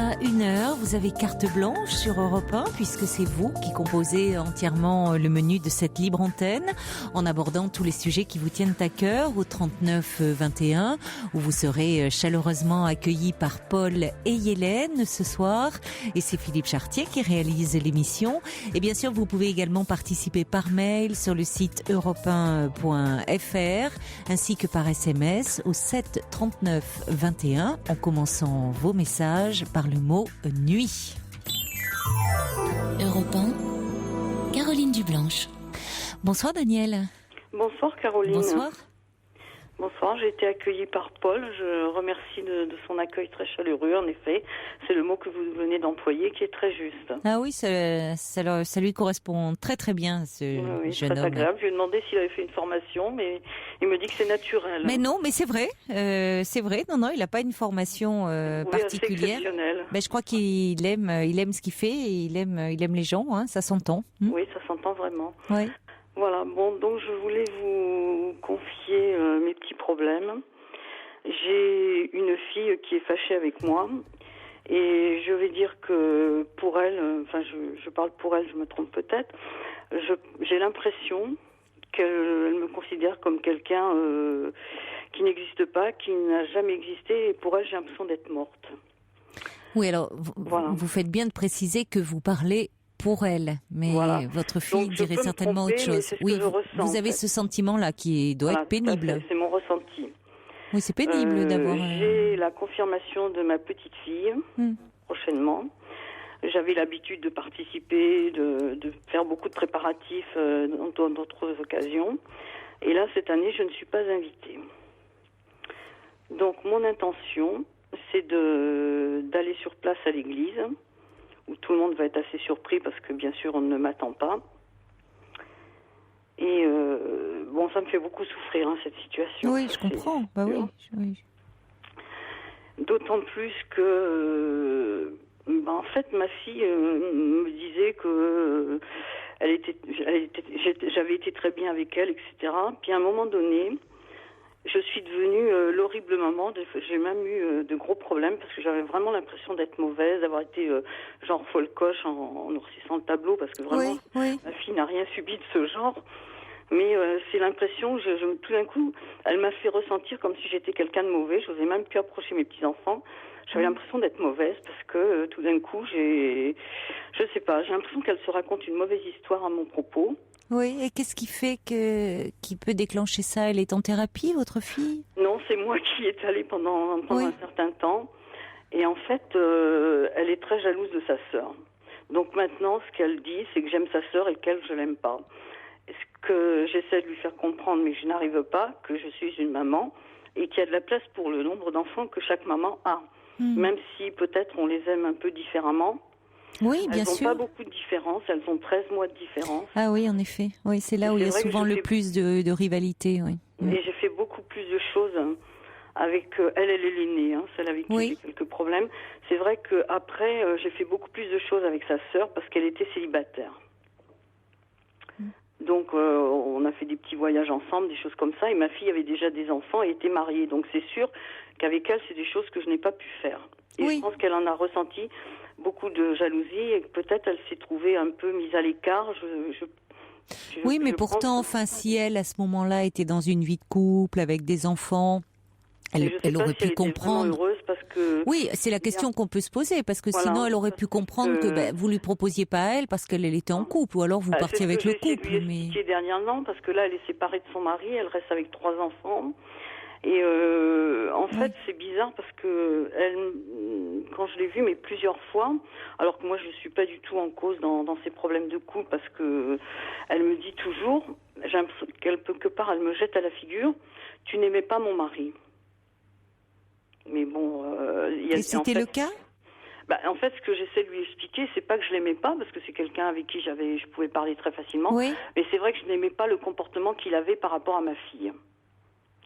Jusqu'à 1h, vous avez carte blanche sur Europe 1 puisque c'est vous qui composez entièrement le menu de cette libre antenne en abordant tous les sujets qui vous tiennent à cœur au 39 21 où vous serez chaleureusement accueillis par Paul et Hélène ce soir et c'est Philippe Chartier qui réalise l'émission et bien sûr vous pouvez également participer par mail sur le site europe1.fr ainsi que par SMS au 7 39 21 en commençant vos messages par le mot nuit. Europe 1, Caroline Dublanche. Bonsoir Daniel. Bonsoir Caroline. Bonsoir. Bonsoir, j'ai été accueillie par Paul. Je remercie de son accueil très chaleureux. En effet, c'est le mot que vous venez d'employer qui est très juste. Ah oui, ça lui correspond très très bien, ce jeune très homme. agréable. Je lui ai demandé s'il avait fait une formation, mais il me dit que c'est naturel. Mais non, mais c'est vrai. Non, il n'a pas une formation particulière. Mais je crois qu'il aime ce qu'il fait et il aime les gens. Hein, ça s'entend. Oui, ça s'entend vraiment. Oui. Voilà, bon, donc je voulais vous confier mes petits problèmes. J'ai une fille qui est fâchée avec moi et je vais dire que pour elle, je parle pour elle, je me trompe peut-être, j'ai l'impression qu'elle me considère comme quelqu'un qui n'existe pas, qui n'a jamais existé et pour elle j'ai l'impression d'être morte. Oui, alors vous faites bien de préciser que vous parlez pour elle, mais voilà. Votre fille dirait certainement autre chose. Oui, vous avez ce sentiment-là qui doit être pénible. C'est mon ressenti. Oui, c'est pénible d'avoir... J'ai la confirmation de ma petite fille, prochainement. J'avais l'habitude de participer, de faire beaucoup de préparatifs dans d'autres occasions. Et là, cette année, je ne suis pas invitée. Donc, mon intention, c'est d'aller sur place à l'église, où tout le monde va être assez surpris parce que bien sûr on ne m'attend pas. Et ça me fait beaucoup souffrir cette situation. Oui, je comprends. Bah oui. D'autant plus que en fait ma fille me disait que j'avais été très bien avec elle, etc. Puis à un moment donné, je suis devenue l'horrible maman. J'ai même eu de gros problèmes parce que j'avais vraiment l'impression d'être mauvaise, d'avoir été genre folle coche en noircissant le tableau parce que vraiment ma fille n'a rien subi de ce genre. Mais c'est l'impression, tout d'un coup, elle m'a fait ressentir comme si j'étais quelqu'un de mauvais. Je n'osais même plus approcher mes petits-enfants. J'avais l'impression d'être mauvaise parce que tout d'un coup, je sais pas, j'ai l'impression qu'elle se raconte une mauvaise histoire à mon propos. Oui, et qu'est-ce qui fait qui peut déclencher ça? Elle est en thérapie, votre fille? Non, c'est moi qui est allée pendant un certain temps. Et en fait, elle est très jalouse de sa sœur. Donc maintenant, ce qu'elle dit, c'est que j'aime sa sœur et qu'elle, je l'aime pas. Ce que j'essaie de lui faire comprendre, mais je n'arrive pas, que je suis une maman et qu'il y a de la place pour le nombre d'enfants que chaque maman a. Même si peut-être on les aime un peu différemment. Oui, bien sûr. Elles n'ont pas beaucoup de différence, elles ont 13 mois de différence. Ah oui, en effet. Oui, c'est là où il y a souvent le plus de rivalité. Oui. Et j'ai fait beaucoup plus de choses avec elle est l'aînée, celle avec qui j'ai quelques problèmes. C'est vrai qu'après, j'ai fait beaucoup plus de choses avec sa sœur parce qu'elle était célibataire. Donc on a fait des petits voyages ensemble, des choses comme ça, et ma fille avait déjà des enfants et était mariée. Donc c'est sûr qu'avec elle, c'est des choses que je n'ai pas pu faire. Et je pense qu'elle en a ressenti beaucoup de jalousie et que peut-être elle s'est trouvée un peu mise à l'écart. Mais pourtant, si elle, à ce moment-là, était dans une vie de couple avec des enfants, elle aurait pu comprendre. Parce que oui, c'est la question qu'on peut se poser, parce que sinon elle aurait pu comprendre que vous lui proposiez pas à elle parce qu'elle était en couple, ou alors vous partiez avec le couple. Je lui ai expliqué dernièrement, parce que là elle est séparée de son mari, elle reste avec 3 enfants. Et en fait, c'est bizarre parce que quand je l'ai vue, mais plusieurs fois, alors que moi je suis pas du tout en cause dans ses problèmes de couple, parce que elle me dit toujours, j'ai l'impression quelque part elle me jette à la figure, tu n'aimais pas mon mari. Mais bon, et c'était le cas? En fait, ce que j'essaie de lui expliquer, c'est pas que je l'aimais pas, parce que c'est quelqu'un avec qui je pouvais parler très facilement. Mais c'est vrai que je n'aimais pas le comportement qu'il avait par rapport à ma fille.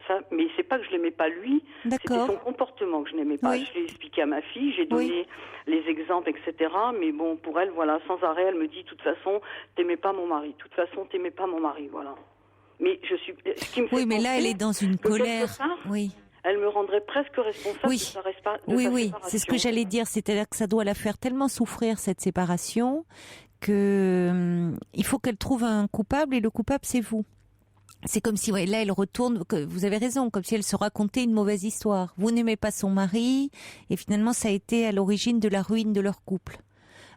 Ça, mais c'est pas que je l'aimais pas lui, c'était son comportement que je n'aimais pas. Je l'ai expliqué à ma fille, j'ai donné les exemples, etc. Mais bon, pour elle, voilà, sans arrêt, elle me dit, de toute façon, t'aimais pas mon mari. De toute façon, t'aimais pas mon mari, voilà. Mais je suis. Ce qui me fait mais là, elle est dans une colère. Oui. elle me rendrait presque responsable Oui. de sa séparation. Oui, c'est ce que j'allais dire. C'est-à-dire que ça doit la faire tellement souffrir, cette séparation, que il faut qu'elle trouve un coupable, et le coupable, c'est vous. C'est comme si, là, elle retourne, vous avez raison, comme si elle se racontait une mauvaise histoire. Vous n'aimez pas son mari, et finalement, ça a été à l'origine de la ruine de leur couple.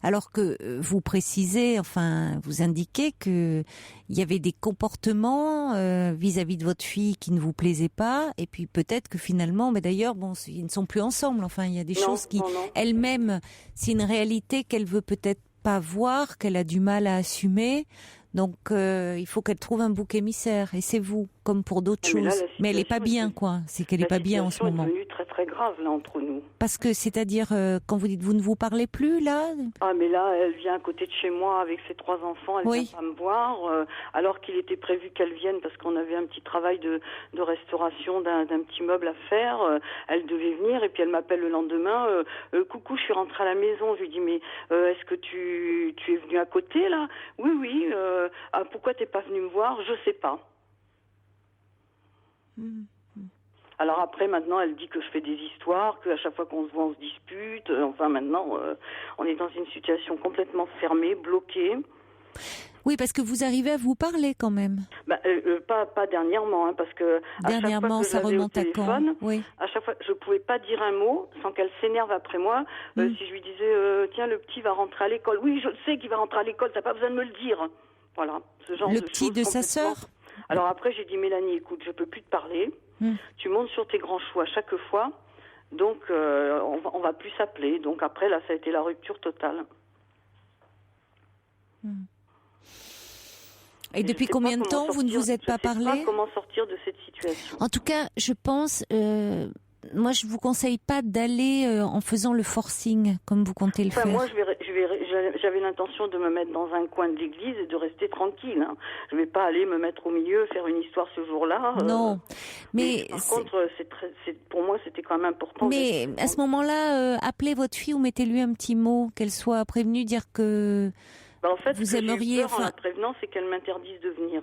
Alors que vous précisez, enfin, vous indiquez que il y avait des comportements vis-à-vis de votre fille qui ne vous plaisaient pas, et puis peut-être que finalement, mais d'ailleurs, bon, ils ne sont plus ensemble. Enfin, il y a des choses qui, elle-même, c'est une réalité qu'elle veut peut-être pas voir, qu'elle a du mal à assumer. Donc, il faut qu'elle trouve un bouc émissaire, et c'est vous, comme pour d'autres choses. Mais elle est pas bien, quoi. C'est qu'elle est pas bien en ce moment. La situation est devenue très très grave là entre nous. Parce que, c'est-à-dire, quand vous dites vous ne vous parlez plus là. Ah mais là, elle vient à côté de chez moi avec ses 3 enfants. Elle vient pas me voir, alors qu'il était prévu qu'elle vienne parce qu'on avait un petit travail de restauration d'un petit meuble à faire. Elle devait venir et puis elle m'appelle le lendemain. Coucou, je suis rentrée à la maison. Je lui dis mais est-ce que tu es venu à côté là? Oui. Pourquoi t'es pas venu me voir? Je sais pas. Alors après, maintenant, elle dit que je fais des histoires, qu'à chaque fois qu'on se voit, on se dispute. Enfin, maintenant, on est dans une situation complètement fermée, bloquée. Oui, parce que vous arrivez à vous parler quand même. Pas dernièrement, hein, parce que dernièrement, à chaque fois que ça remonte à quand? À chaque fois, je pouvais pas dire un mot sans qu'elle s'énerve après moi. Si je lui disais, tiens, le petit va rentrer à l'école. Oui, je le sais qu'il va rentrer à l'école. T'as pas besoin de me le dire. Voilà, ce genre le de petit choses de sa sœur. Alors après, j'ai dit Mélanie, écoute, je peux plus te parler. Tu montes sur tes grands choux à chaque fois, donc on va plus s'appeler. Donc après, là, ça a été la rupture totale. Et depuis combien de temps vous ne vous êtes pas parlé? Je ne sais pas comment sortir de cette situation. En tout cas, je pense, moi, je vous conseille pas d'aller en faisant le forcing comme vous comptez le faire. Moi, j'avais l'intention de me mettre dans un coin de l'église et de rester tranquille. Hein. Je vais pas aller me mettre au milieu, faire une histoire ce jour-là. Non, mais par contre, pour moi, c'était quand même important. Mais à ce moment-là, appelez votre fille ou mettez-lui un petit mot, qu'elle soit prévenue, dire que en fait, vous ce que aimeriez. J'ai eu peur en la prévenant, c'est qu'elle m'interdise de venir.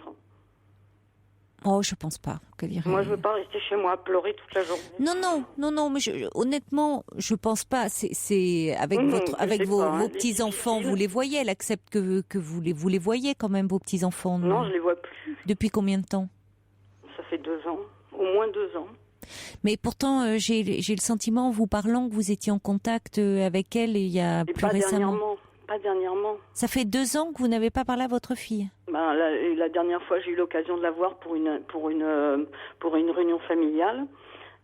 Oh, je pense pas qu'elle irait. Moi, je veux pas rester chez moi à pleurer toute la journée. Non, mais honnêtement, je pense pas. C'est avec vos petits enfants, vous les voyez. Elle accepte que vous les voyez quand même, vos petits enfants. Non, je les vois plus. Depuis combien de temps? Ça fait 2 ans, au moins 2 ans. Mais pourtant, j'ai le sentiment, en vous parlant, que vous étiez en contact avec elle il y a plus récemment. Pas dernièrement. Ça fait 2 ans que vous n'avez pas parlé à votre fille? La dernière fois, j'ai eu l'occasion de la voir pour une réunion familiale.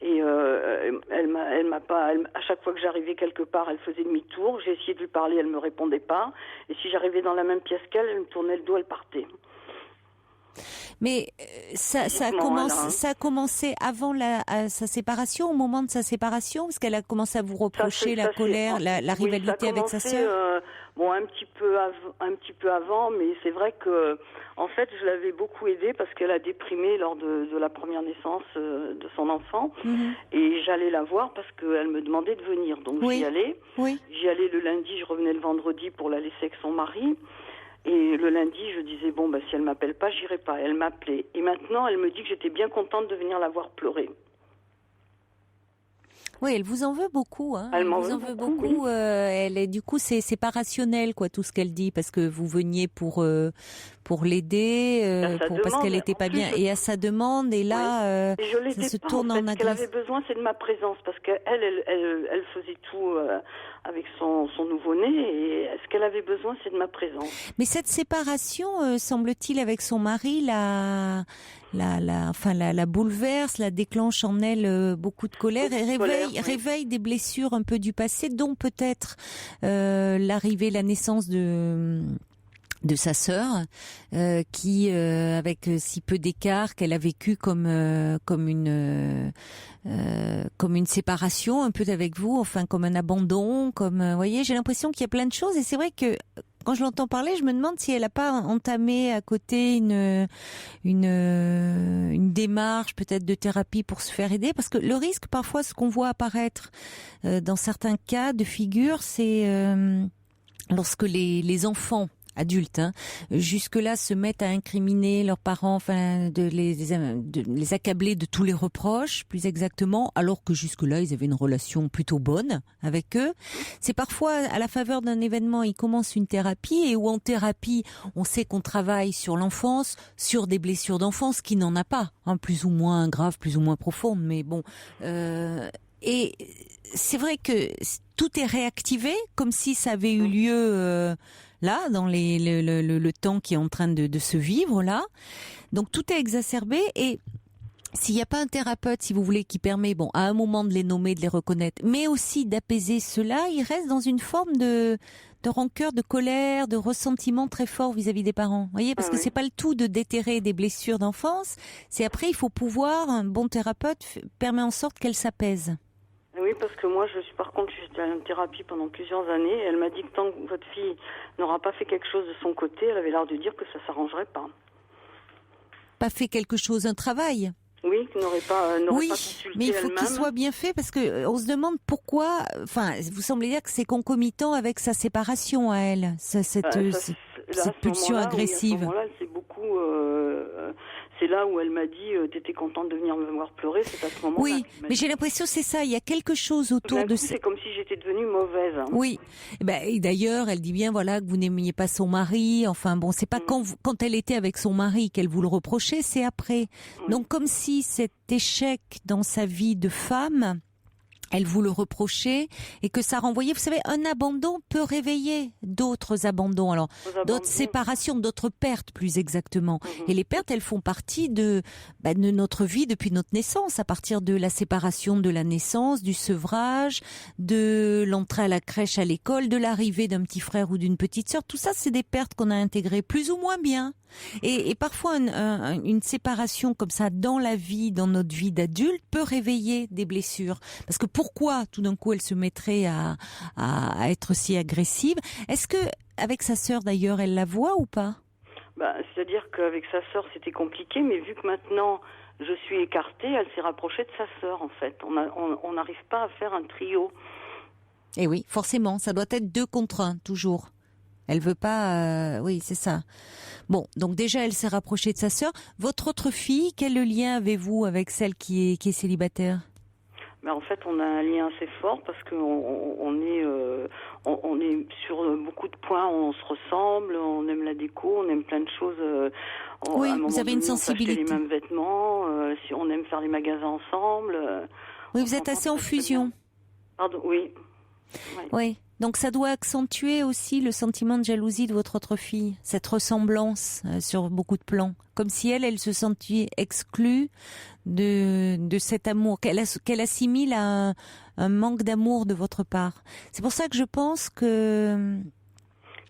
Et elle m'a pas. À chaque fois que j'arrivais quelque part, elle faisait demi-tour. J'ai essayé de lui parler, elle me répondait pas. Et si j'arrivais dans la même pièce qu'elle, elle me tournait le dos, elle partait. Mais ça a commencé avant sa séparation, au moment de sa séparation, parce qu'elle a commencé à vous reprocher la colère, la rivalité avec sa sœur. Un petit peu avant, mais c'est vrai que, en fait, je l'avais beaucoup aidée parce qu'elle a déprimé lors de la première naissance de son enfant, et j'allais la voir parce qu'elle me demandait de venir, donc j'y allais. J'y allais le lundi, je revenais le vendredi pour la laisser avec son mari. Et le lundi, je disais, si elle m'appelle pas, j'irai pas. Elle m'appelait. Et maintenant, elle me dit que j'étais bien contente de venir la voir pleurer. Oui, elle vous en veut beaucoup. Hein. Elle m'en veut beaucoup. Oui. Elle est, du coup, c'est pas rationnel, quoi, tout ce qu'elle dit, parce que vous veniez pour l'aider, parce qu'elle était pas bien, et à sa demande. Et là, et je ça se tourne en agression. Ce qu'elle avait agression. besoin, c'est de ma présence, parce qu'elle faisait tout avec son nouveau-né, et ce qu'elle avait besoin, c'est de ma présence. Mais cette séparation, semble-t-il, avec son mari, la bouleverse, la déclenche en elle beaucoup de colère et réveille des blessures un peu du passé, dont peut-être la naissance de sa sœur, qui avec si peu d'écart, qu'elle a vécu comme une séparation un peu avec vous, enfin comme un abandon, vous voyez, j'ai l'impression qu'il y a plein de choses, et c'est vrai que quand je l'entends parler, je me demande si elle n'a pas entamé à côté une démarche peut-être de thérapie pour se faire aider, parce que le risque parfois, ce qu'on voit apparaître dans certains cas de figure, c'est lorsque les enfants adultes, jusque-là se mettent à incriminer leurs parents, de les accabler de tous les reproches, plus exactement, alors que jusque-là ils avaient une relation plutôt bonne avec eux. C'est parfois à la faveur d'un événement, ils commencent une thérapie, et où en thérapie, on sait qu'on travaille sur l'enfance, sur des blessures d'enfance qui n'en a pas, plus ou moins graves, plus ou moins profondes, mais bon. Et c'est vrai que tout est réactivé, comme si ça avait eu lieu là, dans le temps qui est en train de se vivre là. Donc tout est exacerbé, et s'il n'y a pas un thérapeute, si vous voulez, qui permet, à un moment de les nommer, de les reconnaître, mais aussi d'apaiser cela, ils restent dans une forme de rancœur, de colère, de ressentiment très fort vis-à-vis des parents. Vous voyez, parce que c'est pas le tout de déterrer des blessures d'enfance. C'est après, il faut pouvoir, un bon thérapeute permet en sorte qu'elles s'apaisent. Oui, parce que moi, par contre, j'étais en thérapie pendant plusieurs années, et elle m'a dit que tant que votre fille n'aura pas fait quelque chose de son côté, elle avait l'air de dire que ça s'arrangerait pas. Pas fait quelque chose, un travail? Oui, qui n'aurait pas consulté mais il faut qu'il soit bien fait, parce que on se demande pourquoi. Vous semblez dire que c'est concomitant avec sa séparation à elle, cette pulsion agressive. Oui, à ce moment-là, c'est beaucoup. C'est là où elle m'a dit, t'étais contente de venir me voir pleurer. C'est à ce moment-là. Oui, mais j'ai l'impression que c'est ça. Il y a quelque chose autour de. C'est comme si j'étais devenue mauvaise. Oui. Et d'ailleurs, elle dit bien, que vous n'aimiez pas son mari. C'est pas quand elle était avec son mari qu'elle vous le reprochait, c'est après. Donc comme si cet échec dans sa vie de femme, elle vous le reprochait, et que ça renvoyait, vous savez, un abandon peut réveiller d'autres abandons, d'autres séparations, d'autres pertes plus exactement. Et les pertes, elles font partie de notre vie depuis notre naissance, à partir de la séparation de la naissance, du sevrage, de l'entrée à la crèche, à l'école, de l'arrivée d'un petit frère ou d'une petite sœur. Tout ça, c'est des pertes qu'on a intégrées plus ou moins bien. Et parfois, une séparation comme ça dans la vie, dans notre vie d'adulte, peut réveiller des blessures. Parce que pourquoi tout d'un coup elle se mettrait à être si agressive? Est-ce que avec sa sœur d'ailleurs, elle la voit ou pas? C'est-à-dire qu'avec sa sœur c'était compliqué, mais vu que maintenant je suis écartée, elle s'est rapprochée de sa sœur en fait. On n'arrive pas à faire un trio. Et oui, forcément, ça doit être 2 contre 1 toujours. Elle veut pas, oui, c'est ça. Bon, donc déjà, elle s'est rapprochée de sa sœur. Votre autre fille, quel lien avez-vous avec celle qui est célibataire? En fait, on a un lien assez fort parce qu'on est sur beaucoup de points, on se ressemble, on aime la déco, on aime plein de choses. Oui, vous avez une sensibilité. On achète les mêmes vêtements, si on aime faire les magasins ensemble. Oui, vous êtes assez en fusion. Pardon, oui. Oui. Donc ça doit accentuer aussi le sentiment de jalousie de votre autre fille, cette ressemblance sur beaucoup de plans, comme si elle se sentait exclue de cet amour, qu'elle assimile à un manque d'amour de votre part. C'est pour ça que je pense que...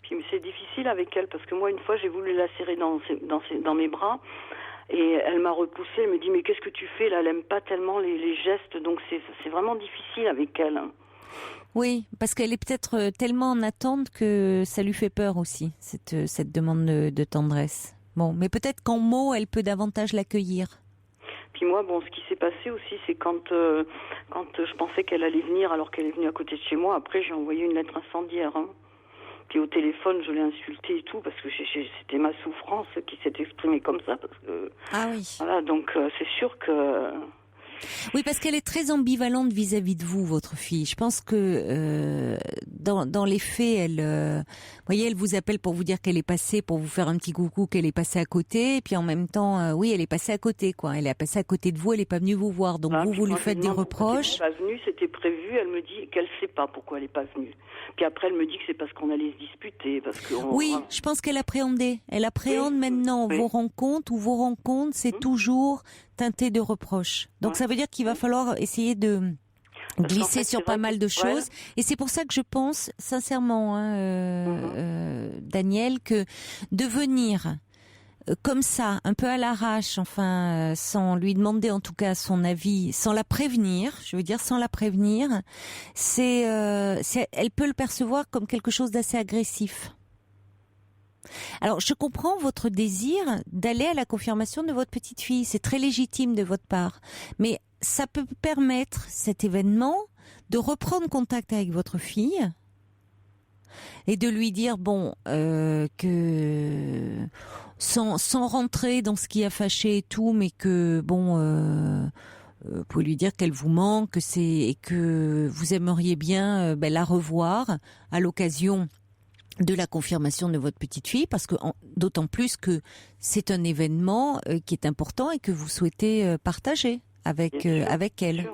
Puis c'est difficile avec elle, parce que moi une fois j'ai voulu la serrer dans mes bras, et elle m'a repoussée, elle me dit mais qu'est-ce que tu fais là, elle aime pas tellement les gestes, donc c'est vraiment difficile avec elle. Oui, parce qu'elle est peut-être tellement en attente que ça lui fait peur aussi, cette demande de tendresse. Bon, mais peut-être qu'en mots, elle peut davantage l'accueillir. Puis moi, ce qui s'est passé aussi, c'est quand je pensais qu'elle allait venir, alors qu'elle est venue à côté de chez moi, après j'ai envoyé une lettre incendiaire. Puis au téléphone, je l'ai insultée et tout, parce que c'était ma souffrance qui s'est exprimée comme ça. Parce que, ah oui. Voilà, donc c'est sûr que... Oui, parce qu'elle est très ambivalente vis-à-vis de vous, votre fille. Je pense que dans les faits, elle vous appelle pour vous dire qu'elle est passée, pour vous faire un petit coucou, qu'elle est passée à côté. Et puis en même temps, oui, elle est passée à côté, quoi. Elle est passée à côté de vous, elle n'est pas venue vous voir. Donc vous lui faites des reproches. Elle n'est pas venue, c'était prévu. Elle me dit qu'elle ne sait pas pourquoi elle n'est pas venue. Puis après, elle me dit que c'est parce qu'on allait se disputer. Oui, je pense qu'elle appréhendait. Elle appréhende maintenant vos rencontres, ou vos rencontres, c'est toujours teinté de reproches. Donc ça veut dire qu'il va falloir essayer de glisser sur pas mal de choses. Et c'est pour ça que je pense, sincèrement, Daniel, que de venir comme ça, un peu à l'arrache, sans lui demander en tout cas son avis, sans la prévenir, elle peut le percevoir comme quelque chose d'assez agressif. Alors, je comprends votre désir d'aller à la confirmation de votre petite fille. C'est très légitime de votre part. Mais ça peut permettre, cet événement, de reprendre contact avec votre fille, Et de lui dire, bon, que sans rentrer dans ce qui a fâché et tout, mais que, bon, vous pouvez lui dire qu'elle vous manque, et que vous aimeriez bien la revoir à l'occasion de la confirmation de votre petite fille, parce que d'autant plus que c'est un événement qui est important et que vous souhaitez partager avec elle.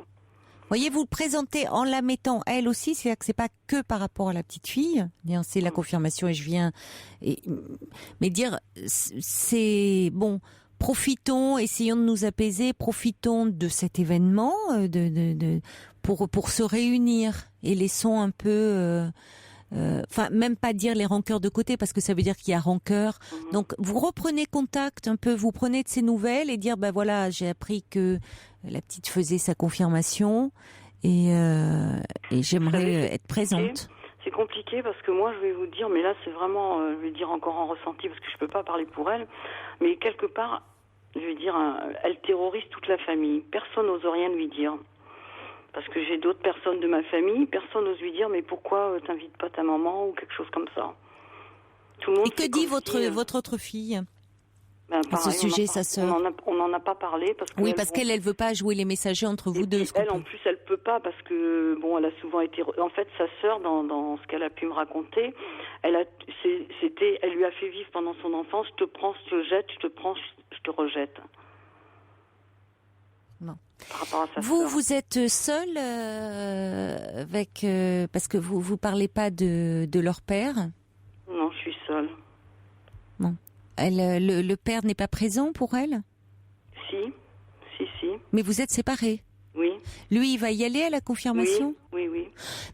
Voyez, vous le présentez en la mettant elle aussi, c'est-à-dire que c'est pas que par rapport à la petite fille, c'est la confirmation et je viens, mais dire c'est bon. Profitons, essayons de nous apaiser, profitons de cet événement pour se réunir et laissons un peu, même pas dire les rancœurs de côté parce que ça veut dire qu'il y a rancœur. Donc vous reprenez contact un peu, vous prenez de ces nouvelles et dire voilà, j'ai appris que la petite faisait sa confirmation et j'aimerais être présente. C'est compliqué parce que moi je vais vous dire, mais là c'est vraiment, je vais dire encore en ressenti parce que je peux pas parler pour elle, mais quelque part, je vais dire, elle terrorise toute la famille. Personne n'ose rien lui dire. Parce que j'ai d'autres personnes de ma famille, personne n'ose lui dire, mais pourquoi t'invites pas ta maman ou quelque chose comme ça. Tout le monde. Et que dit votre autre fille à ce sujet, sa sœur? On n'en a pas parlé parce que oui, parce qu'elle veut pas jouer les messagers entre vous deux. Elle, en plus, elle peut pas parce que bon, elle a souvent été. En fait, sa sœur, dans ce qu'elle a pu me raconter, elle lui a fait vivre pendant son enfance. Je te prends, je te jette, je te prends, je te rejette. Non. Par rapport à sa sœur. Vous êtes seule avec parce que vous parlez pas de leur père. Non, je suis seule. Bon. Le père n'est pas présent pour elle? Si. Mais vous êtes séparés? Oui. Lui, il va y aller à la confirmation? Oui.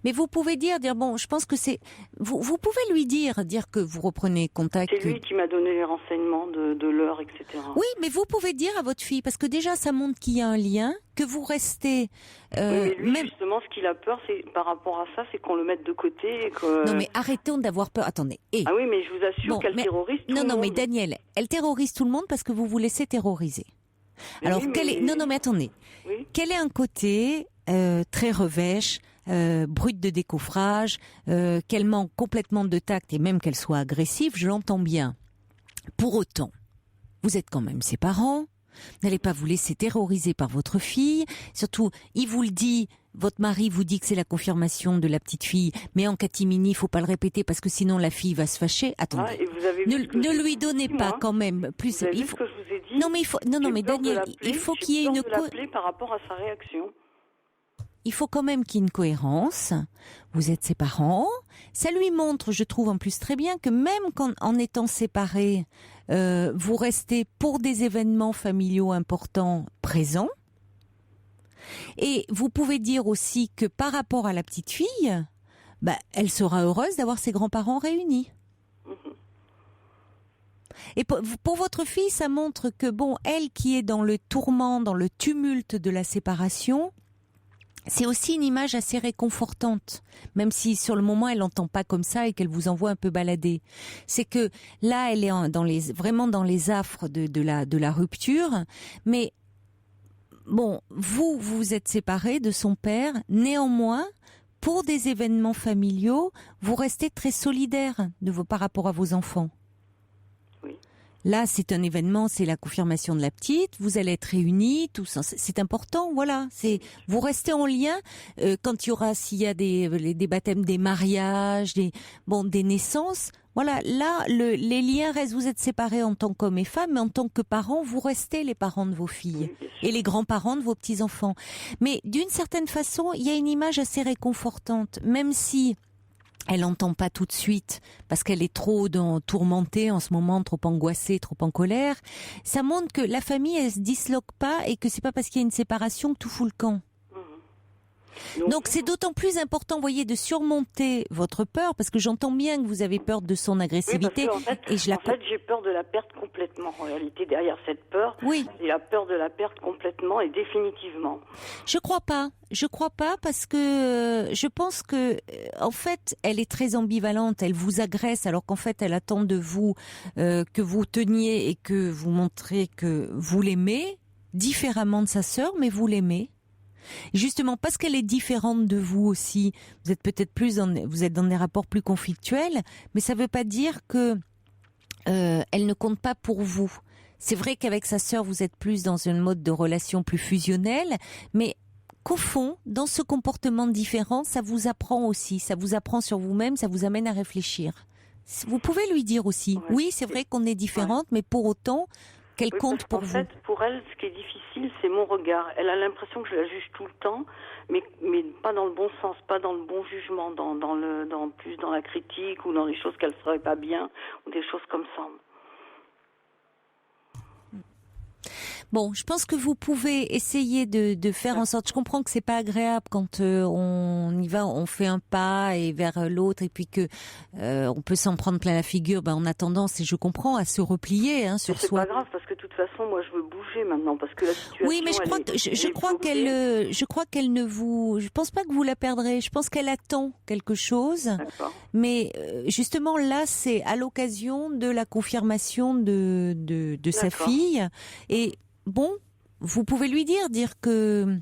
Mais vous pouvez dire bon, je pense que c'est... Vous pouvez lui dire que vous reprenez contact. C'est lui qui m'a donné les renseignements de l'heure, etc. Oui, mais vous pouvez dire à votre fille, parce que déjà, ça montre qu'il y a un lien, que vous restez... oui, mais lui, justement, ce qu'il a peur, c'est par rapport à ça, c'est qu'on le mette de côté. Et que... Non, mais arrêtons d'avoir peur. Attendez. Ah oui, mais je vous assure qu'elle terrorise tout le monde. Non, mais Daniel, elle terrorise tout le monde parce que vous vous laissez terroriser. Mais alors, oui, non, mais attendez. Oui. Quel est un côté très revêche, brute de décoffrage, qu'elle manque complètement de tact et même qu'elle soit agressive, je l'entends bien. Pour autant, vous êtes quand même ses parents. N'allez pas vous laisser terroriser par votre fille. Surtout, il vous le dit, votre mari vous dit que c'est la confirmation de la petite fille, mais en catimini, il faut pas le répéter parce que sinon la fille va se fâcher. Attendez, et vous avez vu ne lui donnez pas quand même plus. Vous avez vu ce que je vous ai dit. Non, mais mais Daniel, il faut qu'il y ait une par rapport à sa réaction. Il faut quand même qu'il y ait une cohérence. Vous êtes ses parents. Ça lui montre, je trouve en plus très bien, que même en étant séparés, vous restez pour des événements familiaux importants présents. Et vous pouvez dire aussi que par rapport à la petite fille, elle sera heureuse d'avoir ses grands-parents réunis. Et pour votre fille, ça montre que elle qui est dans le tourment, dans le tumulte de la séparation, c'est aussi une image assez réconfortante, même si sur le moment elle n'entend pas comme ça et qu'elle vous envoie un peu balader. C'est que là, elle est vraiment dans les affres de la rupture, mais vous êtes séparés de son père. Néanmoins, pour des événements familiaux, vous restez très solidaires par rapport à vos enfants. Là, c'est un événement, c'est la confirmation de la petite. Vous allez être réunis, tout ça, c'est important. Voilà, vous restez en lien s'il y a des baptêmes, des mariages, des naissances. Voilà, là, les liens restent. Vous êtes séparés en tant qu'homme et femme, mais en tant que parents, vous restez les parents de vos filles et les grands-parents de vos petits enfants. Mais d'une certaine façon, il y a une image assez réconfortante, même si elle n'entend pas tout de suite parce qu'elle est trop tourmentée en ce moment, trop angoissée, trop en colère. Ça montre que la famille, elle se disloque pas et que c'est pas parce qu'il y a une séparation que tout fout le camp. Donc c'est d'autant plus important, vous voyez, de surmonter votre peur, parce que j'entends bien que vous avez peur de son agressivité. Oui, en fait, j'ai peur de la perte complètement. En réalité, derrière cette peur, j'ai la peur de la perte complètement et définitivement. Je crois pas parce que je pense que en fait, elle est très ambivalente. Elle vous agresse alors qu'en fait, elle attend de vous que vous teniez et que vous montrez que vous l'aimez différemment de sa sœur, mais vous l'aimez. Justement, parce qu'elle est différente de vous aussi, vous êtes peut-être vous êtes dans des rapports plus conflictuels, mais ça ne veut pas dire que elle ne compte pas pour vous. C'est vrai qu'avec sa sœur, vous êtes plus dans un mode de relation plus fusionnelle, mais qu'au fond, dans ce comportement différent, ça vous apprend aussi, ça vous apprend sur vous-même, ça vous amène à réfléchir. Vous pouvez lui dire aussi, Ouais. oui, c'est vrai qu'on est différentes, mais pour autant, qu'elle compte pour vous. En fait, pour elle, ce qui est difficile, c'est mon regard. Elle a l'impression que je la juge tout le temps, mais pas dans le bon sens, pas dans le bon jugement, plus dans la critique ou dans les choses qu'elle ferait pas bien ou des choses comme ça. Bon, je pense que vous pouvez essayer de faire en sorte. Je comprends que c'est pas agréable quand on y va, on fait un pas et vers l'autre et puis que on peut s'en prendre plein la figure. Ben on a tendance, et je comprends, à se replier sur c'est soi. C'est pas grave parce que de toute façon, moi, je veux bouger maintenant parce que la situation. Oui, mais je pense pas que vous la perdrez. Je pense qu'elle attend quelque chose. D'accord. Mais justement là, c'est à l'occasion de la confirmation de sa fille. Et bon, vous pouvez lui dire que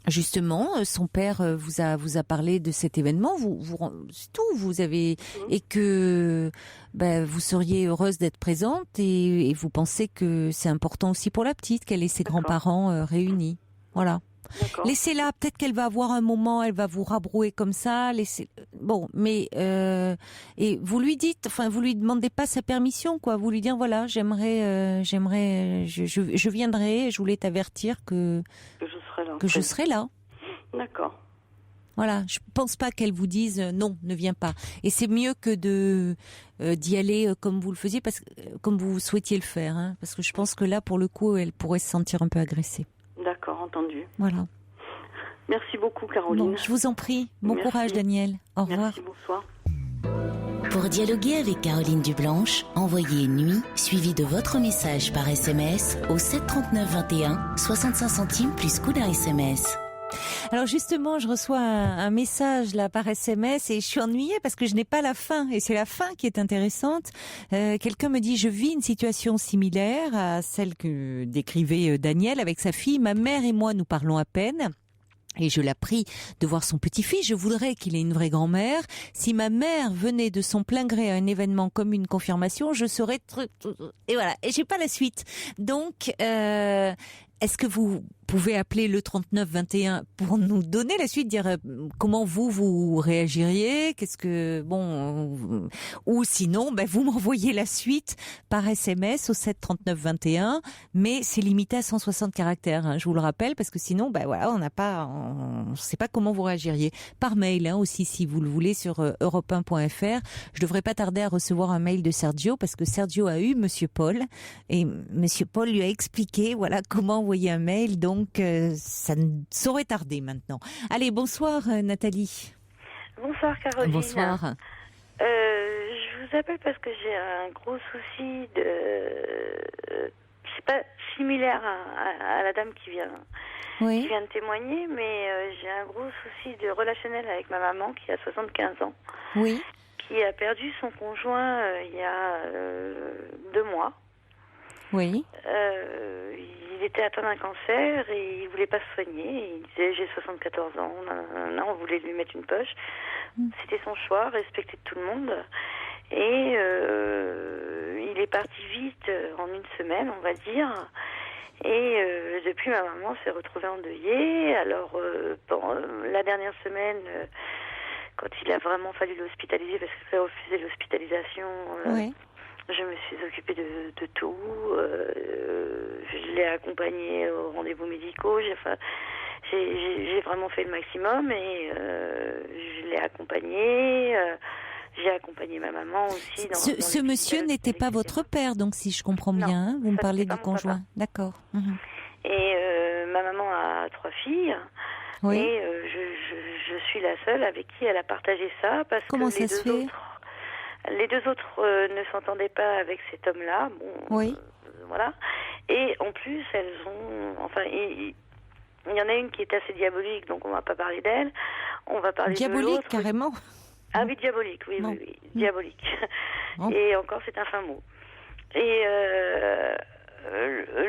justement son père vous a parlé de cet événement. C'est tout. Vous avez et que vous seriez heureuse d'être présente et vous pensez que c'est important aussi pour la petite qu'elle ait ses grands-parents réunis. Voilà. D'accord. Laissez-la, peut-être qu'elle va avoir un moment, elle va vous rabrouer comme ça. Bon, mais et vous lui dites, vous lui demandez pas sa permission, quoi. Vous lui dites voilà, je viendrai, je voulais t'avertir que je serai là. D'accord. Voilà, je pense pas qu'elle vous dise non, ne viens pas. Et c'est mieux que d'y aller comme vous le faisiez, comme vous souhaitiez le faire, hein, parce que je pense que là, pour le coup, elle pourrait se sentir un peu agressée. D'accord, entendu. Voilà. Merci beaucoup, Caroline. Bon, je vous en prie. Bon courage, Daniel. Au revoir. Merci, bonsoir. Pour dialoguer avec Caroline Dublanche, envoyez nuit suivi de votre message par SMS au 739 21, 65 centimes plus coût d'un SMS. Alors justement, je reçois un message là par SMS et je suis ennuyée parce que je n'ai pas la fin et c'est la fin qui est intéressante. Quelqu'un me dit: je vis une situation similaire à celle que décrivait Daniel avec sa fille. Ma mère et moi nous parlons à peine. Et je la prie de voir son petit-fils. Je voudrais qu'il ait une vraie grand-mère. Si ma mère venait de son plein gré à un événement comme une confirmation, je serais... Et voilà. Et j'ai pas la suite. Donc, est-ce que vous pouvez appeler le 3921 pour nous donner la suite, dire comment vous réagiriez, ou sinon, vous m'envoyez la suite par SMS au 73921, mais c'est limité à 160 caractères, hein, je vous le rappelle, parce que sinon, on sait pas comment vous réagiriez. Par mail, hein, aussi, si vous le voulez, sur europe1.fr. Je devrais pas tarder à recevoir un mail de Sergio, parce que Sergio a eu Monsieur Paul, et Monsieur Paul lui a expliqué, comment envoyer un mail, donc ça ne saurait tarder maintenant. Allez, bonsoir Nathalie. Bonsoir Caroline. Bonsoir. Je vous appelle parce que j'ai un gros souci c'est pas similaire à la dame qui vient de témoigner, mais j'ai un gros souci de relationnel avec ma maman qui a 75 ans. Oui. Qui a perdu son conjoint il y a 2 mois. Oui. Il était atteint d'un cancer et il voulait pas se soigner. Il disait: j'ai 74 ans, on voulait lui mettre une poche. C'était son choix, respecté de tout le monde. Et il est parti vite, en 1 semaine, on va dire. Et depuis, ma maman s'est retrouvée endeuillée. Alors, la dernière semaine, quand il a vraiment fallu l'hospitaliser, parce qu'elle a refusé l'hospitalisation, je me suis occupée de tout. Je l'ai accompagnée aux rendez-vous médicaux. J'ai vraiment fait le maximum et je l'ai accompagnée. J'ai accompagné ma maman aussi. Ce monsieur n'était pas votre père, donc si je comprends bien, hein, vous me parlez du conjoint. D'accord. Et ma maman a 3 filles. Oui. Et je suis la seule avec qui elle a partagé ça. Parce Comment que ça se fait ? Les 2 autres ne s'entendaient pas avec cet homme-là. Bon, oui. Voilà. Et en plus, elles ont... Enfin, il y en a une qui est assez diabolique, donc on va pas parler d'elle. On va parler de l'autre. Diabolique, carrément ? Ah oui, diabolique, oui. Diabolique. Non. Et encore, c'est un fin mot. Et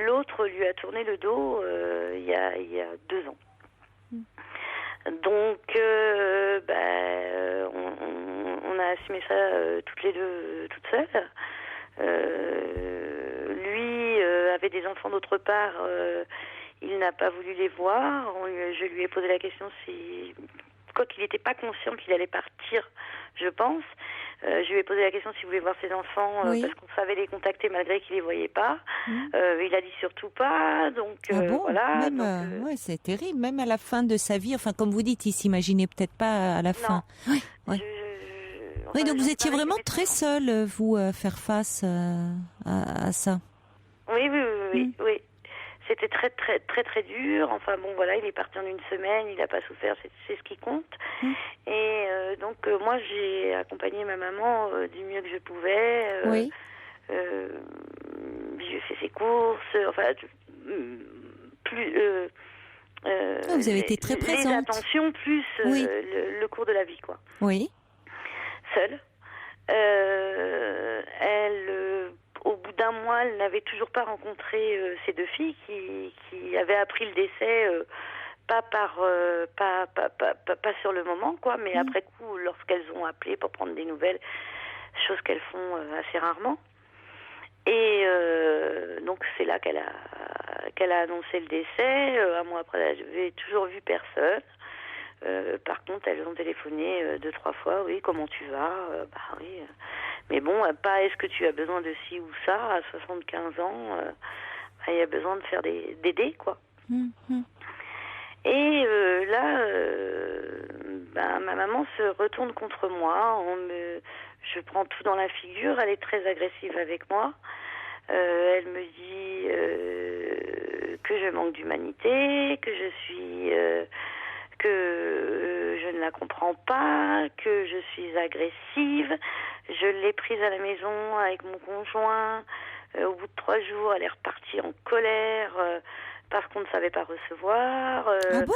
l'autre lui a tourné le dos il y a 2 ans. Donc, on a assumé ça toutes les deux, toutes seules. Lui avait des enfants d'autre part. Il n'a pas voulu les voir. Je lui ai posé la question si... Quoi qu'il n'était pas conscient qu'il allait partir, je pense. Je lui ai posé la question s'il voulait voir ses enfants, parce qu'on savait les contacter malgré qu'il les voyait pas. Il a dit surtout pas, donc voilà. Même, ouais, c'est terrible, même à la fin de sa vie. Enfin, comme vous dites, il s'imaginait peut-être pas à la fin. Oui, ouais. Oui, donc vous étiez vraiment très seule, vous, à faire face à ça. Oui. C'était très, très, très, très dur. Enfin bon, voilà, il est parti en une semaine, il n'a pas souffert, c'est ce qui compte. Et donc, moi, j'ai accompagné ma maman du mieux que je pouvais. J'ai fait ses courses, vous avez été très présente. Les attentions plus le cours de la vie, quoi. Oui. Seule. Au bout d'un mois, elle n'avait toujours pas rencontré ses deux filles qui avaient appris le décès, pas sur le moment, quoi, mais après coup, lorsqu'elles ont appelé pour prendre des nouvelles, chose qu'elles font assez rarement. Et donc c'est là qu'elle a annoncé le décès. Un mois après, elle n'avait toujours vu personne. Par contre, elles ont téléphoné 2-3 fois. Oui, comment tu vas? Oui. Mais bon, pas est-ce que tu as besoin de ci ou ça? À 75 ans, il y a besoin de faire d'aider, quoi. Et là, ma maman se retourne contre moi. Je prends tout dans la figure. Elle est très agressive avec moi. Elle me dit que je manque d'humanité, que je suis... que je ne la comprends pas, que je suis agressive. Je l'ai prise à la maison avec mon conjoint. Au bout de 3 jours, elle est repartie en colère parce qu'on ne savait pas recevoir. Ah bon?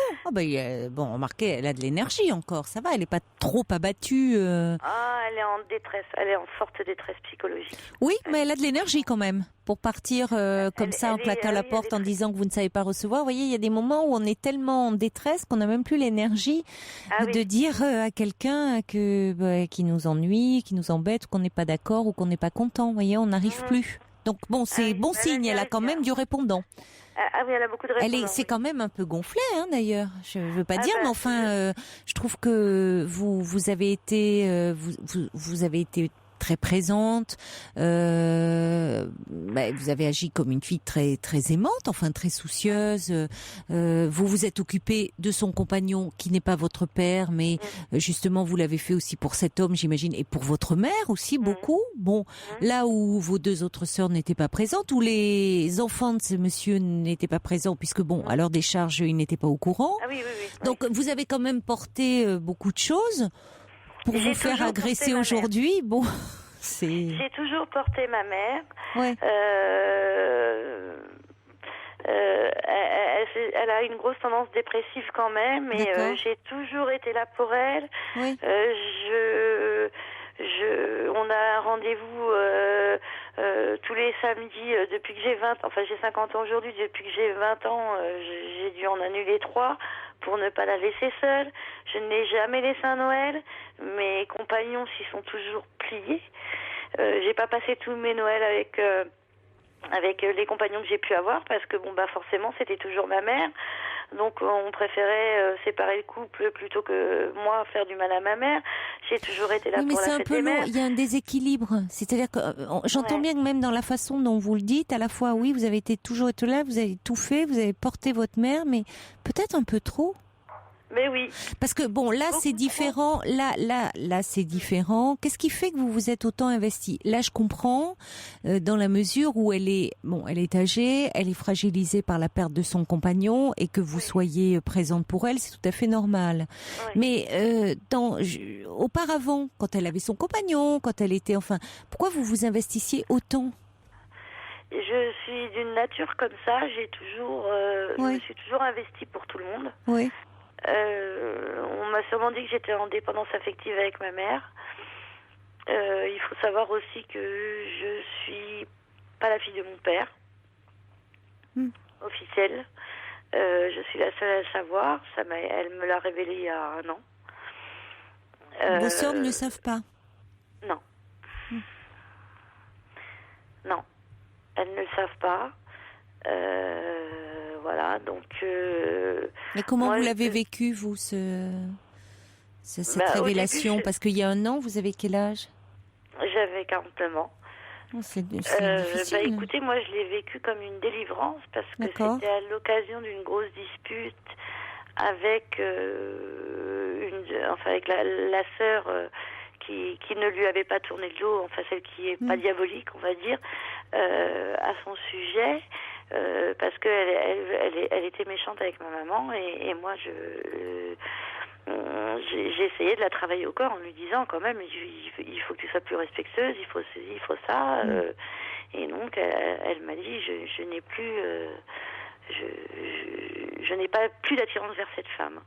Bon, remarquez, elle a de l'énergie encore, ça va, elle n'est pas trop abattue. Elle est en détresse, elle est en forte détresse psychologique. Oui, mais elle a de l'énergie quand même, pour partir comme ça en claquant la porte en disant que vous ne savez pas recevoir. Vous voyez, il y a des moments où on est tellement en détresse qu'on n'a même plus l'énergie de dire à quelqu'un qui nous ennuie, qui nous embête, qu'on n'est pas d'accord ou qu'on n'est pas content. Vous voyez, on n'arrive plus. Donc bon, c'est bon signe, elle a quand même du répondant. Oui, elle a beaucoup de répondants. C'est quand même un peu gonflé, d'ailleurs. Je veux pas dire, mais enfin, je trouve que vous avez été, vous avez été très présente. Vous avez agi comme une fille très très aimante, enfin très soucieuse. Vous vous êtes occupée de son compagnon qui n'est pas votre père, mais justement vous l'avez fait aussi pour cet homme, j'imagine, et pour votre mère aussi beaucoup. Bon, là où vos 2 autres sœurs n'étaient pas présentes, où les enfants de ce monsieur n'étaient pas présents, puisque bon, à l'heure des charges, ils n'étaient pas au courant. Donc vous avez quand même porté beaucoup de choses. Pour vous faire agresser aujourd'hui, bon, c'est... J'ai toujours porté ma mère. Ouais. Elle a une grosse tendance dépressive quand même, et j'ai toujours été là pour elle. Oui. On a un rendez-vous tous les samedis depuis que j'ai 20 ans. Enfin, j'ai 50 ans aujourd'hui. Depuis que j'ai 20 ans, j'ai dû en annuler 3 pour ne pas la laisser seule. Je ne l'ai jamais laissée à Noël. Mes compagnons s'y sont toujours pliés. J'ai pas passé tous mes Noëls avec les compagnons que j'ai pu avoir parce que forcément c'était toujours ma mère. Donc on préférait séparer le couple plutôt que moi faire du mal à ma mère. J'ai toujours été là pour la fête des mères. Il y a un déséquilibre. C'est-à-dire que j'entends bien que même dans la façon dont vous le dites, à la fois oui, vous avez toujours été là, vous avez tout fait, vous avez porté votre mère, mais peut-être un peu trop. Mais oui. Parce que bon, là c'est différent. Là c'est différent. Qu'est-ce qui fait que vous vous êtes autant investi? Là, je comprends dans la mesure où elle est âgée, elle est fragilisée par la perte de son compagnon et que vous soyez présente pour elle, c'est tout à fait normal. Oui. Mais auparavant, quand elle avait son compagnon, quand elle était, pourquoi vous vous investissiez autant? Je suis d'une nature comme ça. Je me suis toujours investie pour tout le monde. Oui. On m'a sûrement dit que j'étais en dépendance affective avec ma mère. Il faut savoir aussi que je suis pas la fille de mon père, officielle. Je suis la seule à le savoir. Elle me l'a révélé il y a un an. Vos sœurs ne le savent pas? Non. Non. Elles ne le savent pas. Voilà, donc... Mais comment vous l'avez vécu, vous, cette révélation? Parce qu'il y a un an, vous avez quel âge? J'avais 49 ans. C'est difficile. Écoutez, moi, je l'ai vécu comme une délivrance parce que c'était à l'occasion d'une grosse dispute avec, avec la sœur qui ne lui avait pas tourné le dos, enfin celle qui est pas diabolique, on va dire, à son sujet. Parce elle était méchante avec ma maman et moi j'ai essayé de la travailler au corps en lui disant quand même il faut que tu sois plus respectueuse, il faut ça, et donc elle m'a dit je n'ai plus je n'ai pas plus d'attirance vers cette femme.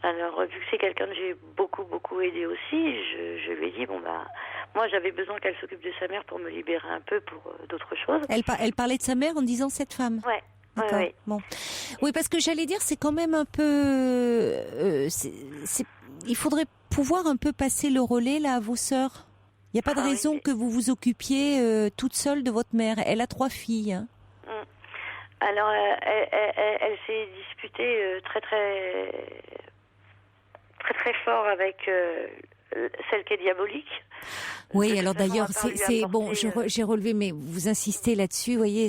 Alors vu que c'est quelqu'un que j'ai beaucoup aidé aussi, je lui ai dit moi j'avais besoin qu'elle s'occupe de sa mère pour me libérer un peu pour d'autres choses. Elle parlait de sa mère en disant cette femme. Ouais. D'accord. Ouais. Bon. Oui, parce que j'allais dire, c'est quand même un peu. Il faudrait pouvoir un peu passer le relais là à vos sœurs. Il n'y a pas de raison que vous vous occupiez toute seule de votre mère. Elle a 3 filles. Hein. Alors, elle s'est disputée très fort avec celle qui est diabolique. Oui, alors d'ailleurs, c'est bon. J'ai relevé, mais vous insistez là-dessus. Vous voyez,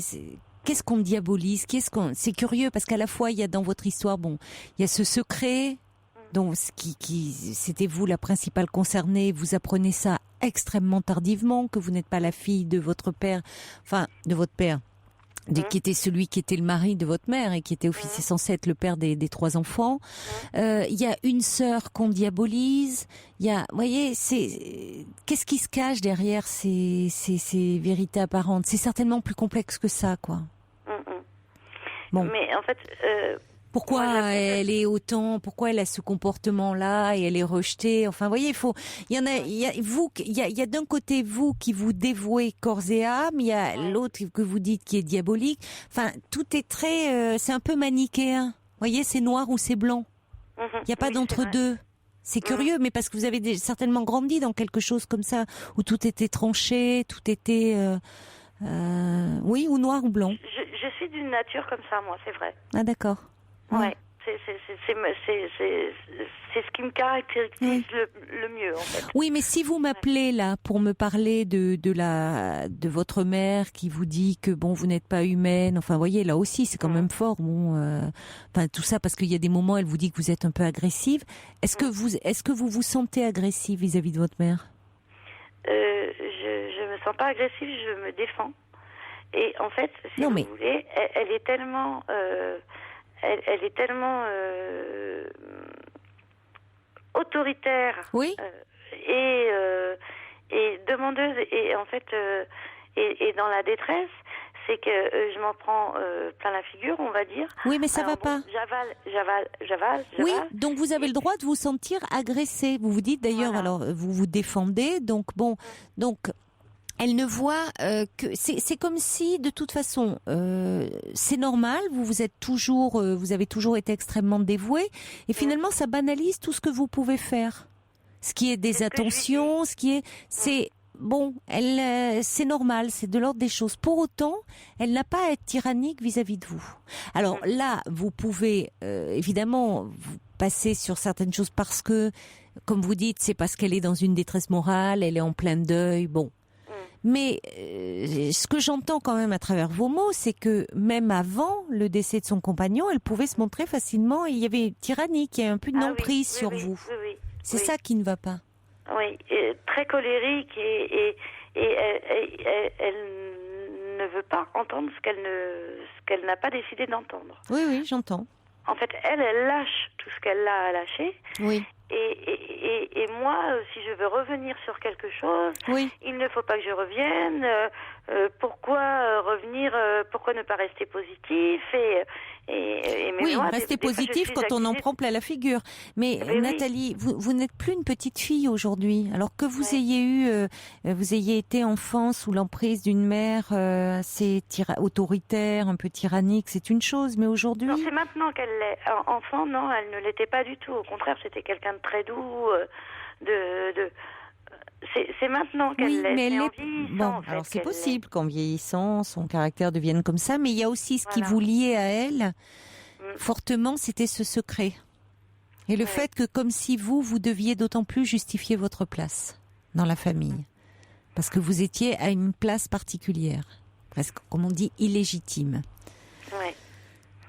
qu'est-ce qu'on diabolise? C'est curieux parce qu'à la fois il y a dans votre histoire, il y a ce secret dont c'était vous la principale concernée. Vous apprenez ça extrêmement tardivement, que vous n'êtes pas la fille de votre père, enfin de votre père. Qui était celui qui était le mari de votre mère et qui était censé être le père des 3 enfants. Il y a une sœur qu'on diabolise. Vous voyez, qu'est-ce qui se cache derrière ces vérités apparentes? C'est certainement plus complexe que ça, quoi. Bon. Mais en fait, pourquoi elle a ce comportement-là et elle est rejetée? Enfin, vous voyez, il y a d'un côté vous qui vous dévouez corps et âme, il y a l'autre que vous dites qui est diabolique. Enfin, tout est c'est un peu manichéen. Vous voyez, c'est noir ou c'est blanc. Il n'y a pas d'entre-deux. C'est curieux, mais parce que vous avez certainement grandi dans quelque chose comme ça, où tout était tranché, tout était, oui, ou noir ou blanc. Je suis d'une nature comme ça, moi, c'est vrai. Ah, d'accord. Ouais. C'est ce qui me caractérise le mieux, en fait. Oui, mais si vous m'appelez là pour me parler de votre mère qui vous dit que vous n'êtes pas humaine, enfin, vous voyez, là aussi, c'est quand même fort. Enfin, tout ça parce qu'il y a des moments, elle vous dit que vous êtes un peu agressive. Est-ce que vous vous sentez agressive vis-à-vis de votre mère? Je me sens pas agressive, je me défends. Et en fait, si vous voulez, elle est tellement... Elle est tellement autoritaire et demandeuse et en fait et dans la détresse, c'est que je m'en prends plein la figure, on va dire. Oui, mais ça va pas. J'avale. Oui, donc vous avez le droit de vous sentir agressé. Vous vous dites d'ailleurs, alors vous vous défendez, donc elle ne voit que c'est comme si de toute façon c'est normal, vous avez toujours été extrêmement dévoué et finalement ça banalise tout ce que vous pouvez faire. Ce qui est des attentions, c'est normal, c'est de l'ordre des choses. Pour autant, elle n'a pas à être tyrannique vis-à-vis de vous. Alors là, vous pouvez évidemment vous passer sur certaines choses parce que, comme vous dites, c'est parce qu'elle est dans une détresse morale, elle est en plein deuil, Mais ce que j'entends quand même à travers vos mots, c'est que même avant le décès de son compagnon, elle pouvait se montrer facilement. Il y avait tyrannique, il y a un peu une emprise sur vous. C'est ça qui ne va pas. Oui, très colérique et elle ne veut pas entendre ce qu'elle n'a pas décidé d'entendre. Oui, j'entends. En fait, elle lâche tout ce qu'elle a à lâcher. Oui. Et moi, si je veux revenir sur quelque chose, il ne faut pas que je revienne. Pourquoi revenir? Pourquoi ne pas rester positif? Oui, restez positif quand on en prend plein la figure. Mais Nathalie, vous n'êtes plus une petite fille aujourd'hui. Alors que vous ayez été enfant sous l'emprise d'une mère assez autoritaire, un peu tyrannique, c'est une chose. Mais aujourd'hui... Non, c'est maintenant qu'elle l'est. Enfant, non, elle ne l'était pas du tout. Au contraire, c'était quelqu'un de très doux, C'est maintenant qu'elle l'est. Mais c'est en vieillissant, en fait, alors c'est possible qu'en vieillissant, son caractère devienne comme ça. Mais il y a aussi ce qui vous liait à elle... fortement, c'était ce secret. Et le fait que, comme si vous deviez d'autant plus justifier votre place dans la famille. Parce que vous étiez à une place particulière. Presque, comme on dit, illégitime. Ouais.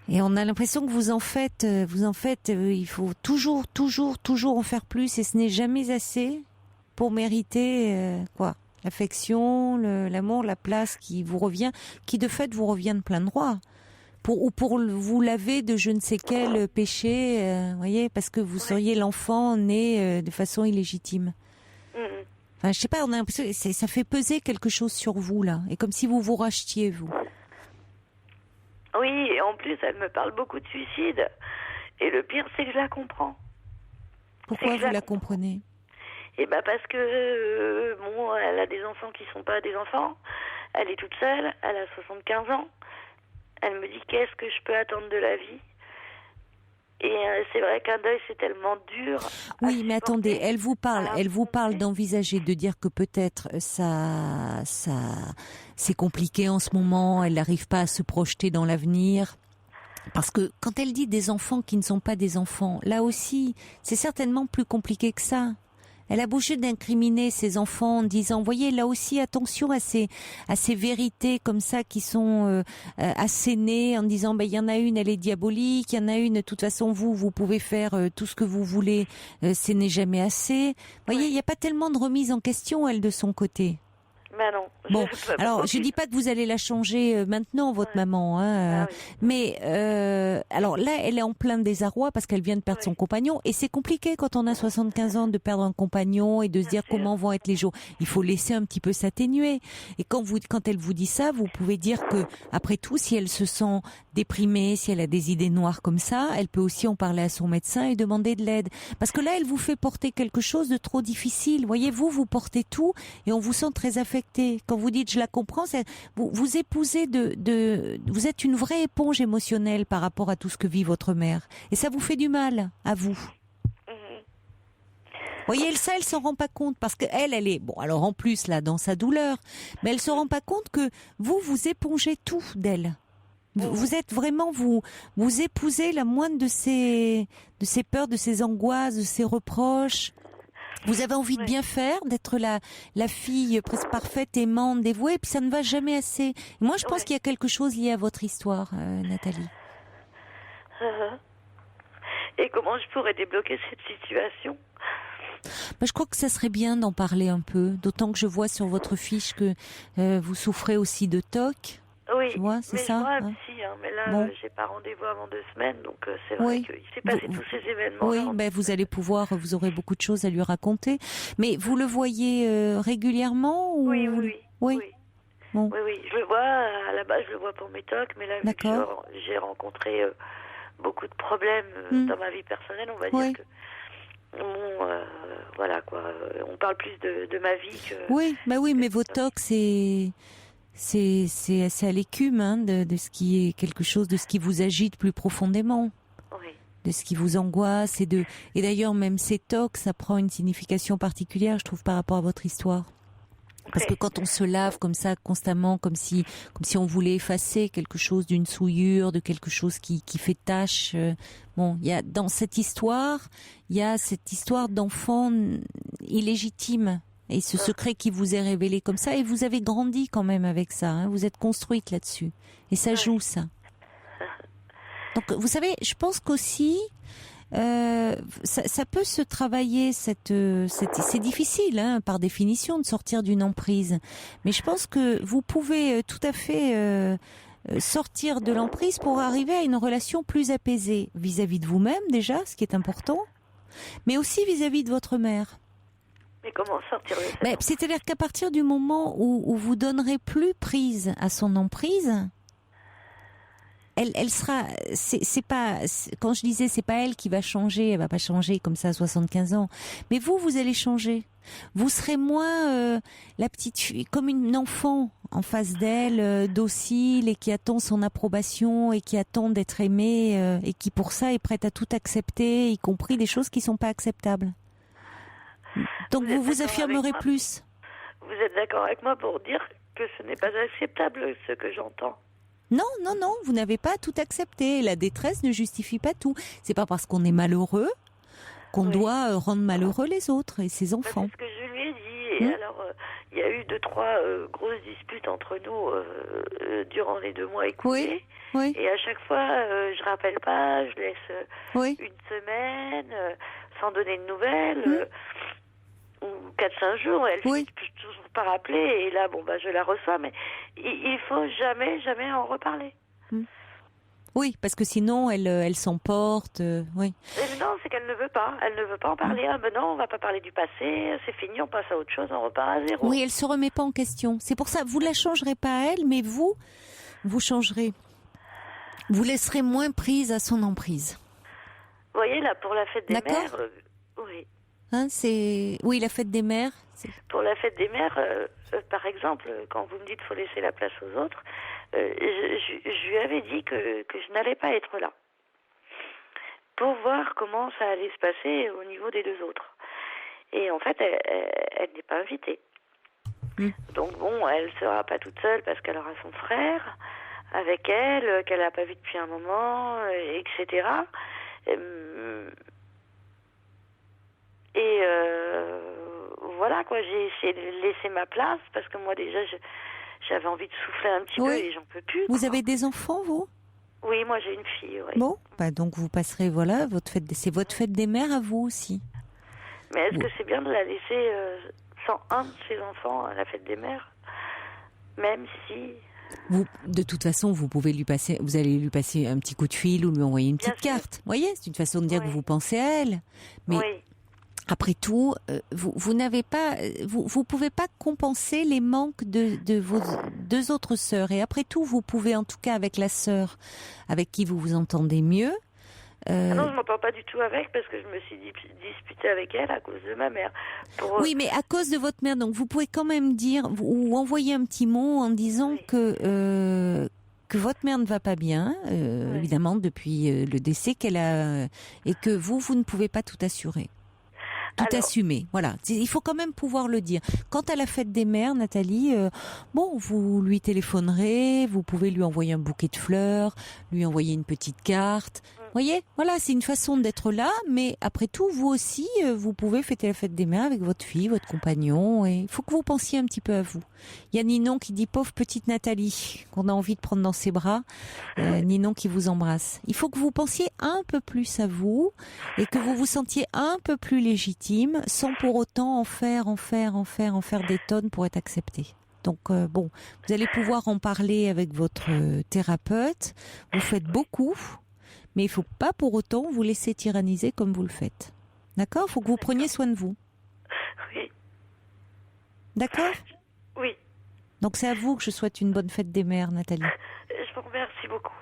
Et on a l'impression que vous en faites, il faut toujours en faire plus et ce n'est jamais assez pour mériter, l'affection, l'amour, la place qui vous revient, qui de fait vous revient de plein droit. Pour vous laver de je ne sais quel péché, voyez, parce que vous seriez l'enfant né de façon illégitime. Enfin, je sais pas, on a l'impression que ça fait peser quelque chose sur vous là, et comme si vous vous rachetiez vous. Oui, et en plus, elle me parle beaucoup de suicide. Et le pire, c'est que je la comprends. Pourquoi vous la comprenez ? Eh ben parce que elle a des enfants qui sont pas des enfants. Elle est toute seule. Elle a 75 ans. Elle me dit qu'est-ce que je peux attendre de la vie. Et c'est vrai qu'un deuil c'est tellement dur. Oui, mais attendez, elle vous parle d'envisager, de dire que peut-être ça c'est compliqué en ce moment. Elle n'arrive pas à se projeter dans l'avenir. Parce que quand elle dit des enfants qui ne sont pas des enfants, là aussi, c'est certainement plus compliqué que ça. Elle a bouché d'incriminer ses enfants en disant, voyez, là aussi, attention à ces vérités comme ça qui sont assénées en disant, il y en a une, elle est diabolique, il y en a une, de toute façon, vous pouvez faire tout ce que vous voulez, ce n'est jamais assez. Voyez, il n'y a pas tellement de remise en question, elle, de son côté. Ben non. Bon, alors je dis pas que vous allez la changer maintenant, votre maman, hein, mais alors là, elle est en plein désarroi parce qu'elle vient de perdre son compagnon et c'est compliqué quand on a 75 ans de perdre un compagnon et de se dire comment vont être les jours. Il faut laisser un petit peu s'atténuer. Et quand elle vous dit ça, vous pouvez dire que après tout, si elle se sent déprimée, si elle a des idées noires comme ça, elle peut aussi en parler à son médecin et demander de l'aide. Parce que là, elle vous fait porter quelque chose de trop difficile. Voyez-vous, vous portez tout et on vous sent très affecté. Quand vous dites je la comprends, vous épousez vous êtes une vraie éponge émotionnelle par rapport à tout ce que vit votre mère. Et ça vous fait du mal, à vous. Voyez, ça, elle s'en rend pas compte parce que elle est, bon, alors en plus, là, dans sa douleur, mais elle se rend pas compte que vous épongez tout d'elle. Vous êtes vraiment, vous épousez la moindre de ses peurs, de ses angoisses, de ses reproches. Vous avez envie de bien faire, d'être la fille presque parfaite, aimante, dévouée, et puis ça ne va jamais assez. Et moi, je pense qu'il y a quelque chose lié à votre histoire, Nathalie. Et comment je pourrais débloquer cette situation ? Je crois que ça serait bien d'en parler un peu, d'autant que je vois sur votre fiche que vous souffrez aussi de TOC. Oui, tu vois, c'est mais ça, je vois un psy, mais là, j'ai pas rendez-vous avant 2 semaines, donc c'est vrai qu'il s'est passé tous ces événements. Oui, vous aurez beaucoup de choses à lui raconter. Mais vous le voyez régulièrement ou... Oui. Bon. Oui, je le vois, à la base, je le vois pour mes TOC, mais là, vu que j'ai rencontré beaucoup de problèmes dans ma vie personnelle, on va dire que... voilà, quoi. On parle plus de ma vie que... Oui, mais vos TOC, c'est assez à l'écume de ce qui est quelque chose de ce qui vous agite plus profondément, de ce qui vous angoisse et d'ailleurs même ces TOC, ça prend une signification particulière, je trouve, par rapport à votre histoire. Parce que quand on se lave comme ça constamment, comme si on voulait effacer quelque chose d'une souillure, de quelque chose qui fait tache. Il y a dans cette histoire, d'enfant illégitime. Et ce secret qui vous est révélé comme ça, et vous avez grandi quand même avec ça, vous êtes construite là-dessus. Et ça joue, ça. Donc, vous savez, je pense qu'aussi, ça peut se travailler, c'est difficile, par définition, de sortir d'une emprise. Mais je pense que vous pouvez tout à fait sortir de l'emprise pour arriver à une relation plus apaisée vis-à-vis de vous-même, déjà, ce qui est important, mais aussi vis-à-vis de votre mère. Mais comment sortir de ça ? C'est-à-dire qu'à partir du moment où vous donnerez plus prise à son emprise, elle sera. C'est pas. Quand je disais, c'est pas elle qui va changer. Elle va pas changer comme ça à 75 ans. Mais vous allez changer. Vous serez moins la petite fille, comme une enfant en face d'elle, docile et qui attend son approbation et qui attend d'être aimée et qui pour ça est prête à tout accepter, y compris des choses qui sont pas acceptables. Donc vous vous affirmerez plus. Vous êtes d'accord avec moi pour dire que ce n'est pas acceptable ce que j'entends? Non, vous n'avez pas tout accepté. La détresse ne justifie pas tout. C'est pas parce qu'on est malheureux qu'on doit rendre malheureux les autres et ses enfants. C'est ce que je lui ai dit. Et alors, il y a eu 2-3 grosses disputes entre nous durant les 2 mois écoulés. Oui. Et à chaque fois, je rappelle pas, je laisse une semaine sans donner de nouvelles. Ou 4-5 jours, elle finit toujours par rappeler. Et là, je la reçois. Mais il faut jamais en reparler. Oui, parce que sinon, elle s'emporte. Oui. Non, c'est qu'elle ne veut pas. Elle ne veut pas en parler. Ah ben non, on va pas parler du passé. C'est fini, on passe à autre chose, on repart à zéro. Oui, elle se remet pas en question. C'est pour ça, vous la changerez pas à elle, mais vous changerez. Vous laisserez moins prise à son emprise. Vous voyez, là, pour la fête des mères... oui. Oui, la fête des mères. Pour la fête des mères, par exemple, quand vous me dites qu'il faut laisser la place aux autres, je lui avais dit que je n'allais pas être là pour voir comment ça allait se passer au niveau des 2 autres. Et en fait, elle n'est pas invitée. Donc elle ne sera pas toute seule parce qu'elle aura son frère avec elle, qu'elle n'a pas vu depuis un moment, etc. Et voilà quoi, j'ai essayé de laisser ma place parce que moi déjà j'avais envie de souffler un petit peu et j'en peux plus. Vous avez des enfants, vous? Oui, moi j'ai une fille. Oui. Bon, donc vous passerez c'est votre fête des mères à vous aussi. Mais est-ce que c'est bien de la laisser sans un de ses enfants à la fête des mères, même si... De toute façon, vous allez lui passer un petit coup de fil ou lui envoyer une petite carte. Vous voyez, c'est une façon de dire que vous pensez à elle. Mais après tout, vous n'avez pas, vous pouvez pas compenser les manques de vos 2 autres sœurs. Et après tout, vous pouvez, en tout cas avec la sœur avec qui vous vous entendez mieux. Non, je m'entends pas du tout avec parce que je me suis disputée avec elle à cause de ma mère. Oui, mais à cause de votre mère, donc vous pouvez quand même dire ou envoyer un petit mot en disant que votre mère ne va pas bien, évidemment depuis le décès qu'elle a, et que vous ne pouvez pas tout assurer. Assumer, voilà. Il faut quand même pouvoir le dire. Quant à la fête des mères, Nathalie, vous lui téléphonerez, vous pouvez lui envoyer un bouquet de fleurs, lui envoyer une petite carte. Vous voyez, voilà, c'est une façon d'être là, mais après tout, vous aussi, vous pouvez fêter la fête des mères avec votre fille, votre compagnon, et il faut que vous pensiez un petit peu à vous. Il y a Ninon qui dit, pauvre petite Nathalie, qu'on a envie de prendre dans ses bras, Ninon qui vous embrasse. Il faut que vous pensiez un peu plus à vous, et que vous vous sentiez un peu plus légitime, sans pour autant en faire des tonnes pour être accepté. Donc vous allez pouvoir en parler avec votre thérapeute, vous faites beaucoup, mais il ne faut pas pour autant vous laisser tyranniser comme vous le faites. D'accord ? Il faut que vous preniez soin de vous. Oui. D'accord ? Oui. Donc c'est à vous que je souhaite une bonne fête des mères, Nathalie. Je vous remercie beaucoup.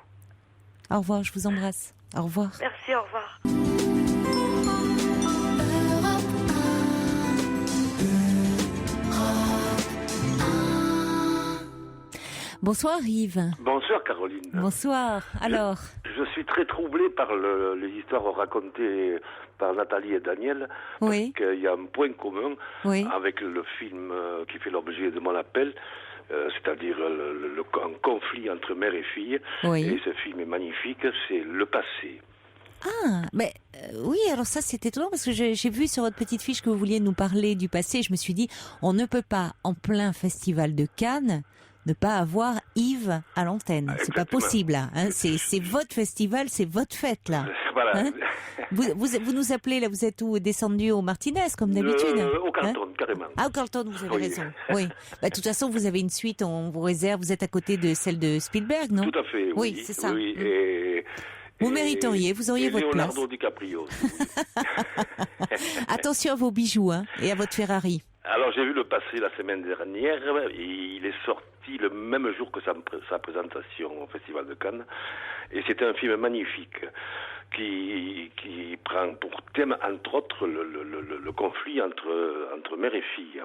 Au revoir, je vous embrasse. Au revoir. Merci, au revoir. Bonsoir Yves. Bonsoir Caroline. Bonsoir. Alors je suis très troublé par les histoires racontées par Nathalie et Daniel. Oui. Parce qu'il y a un point commun avec le film qui fait l'objet de mon appel. C'est-à-dire un conflit entre mère et fille. Oui. Et ce film est magnifique, c'est Le Passé. Ah, mais oui, alors ça c'est étonnant parce que j'ai vu sur votre petite fiche que vous vouliez nous parler du passé. Je me suis dit, on ne peut pas, en plein festival de Cannes, ne pas avoir Yves à l'antenne. C'est pas possible, là. Hein. C'est votre festival, c'est votre fête, là. Voilà. Hein, vous nous appelez, là, vous êtes où? Descendu au Martinez, comme d'habitude? Au Carlton, carrément. Ah, au Carlton, vous avez raison. Oui. De toute façon, vous avez une suite, on vous réserve, vous êtes à côté de celle de Spielberg, non? Tout à fait, oui. C'est ça. Oui, vous mériteriez, vous auriez votre Leonardo place. DiCaprio. Attention à vos bijoux, hein, et à votre Ferrari. Alors j'ai vu Le Passé la semaine dernière, et il est sorti le même jour que sa présentation au Festival de Cannes, et c'était un film magnifique qui prend pour thème entre autres le conflit entre mère et fille.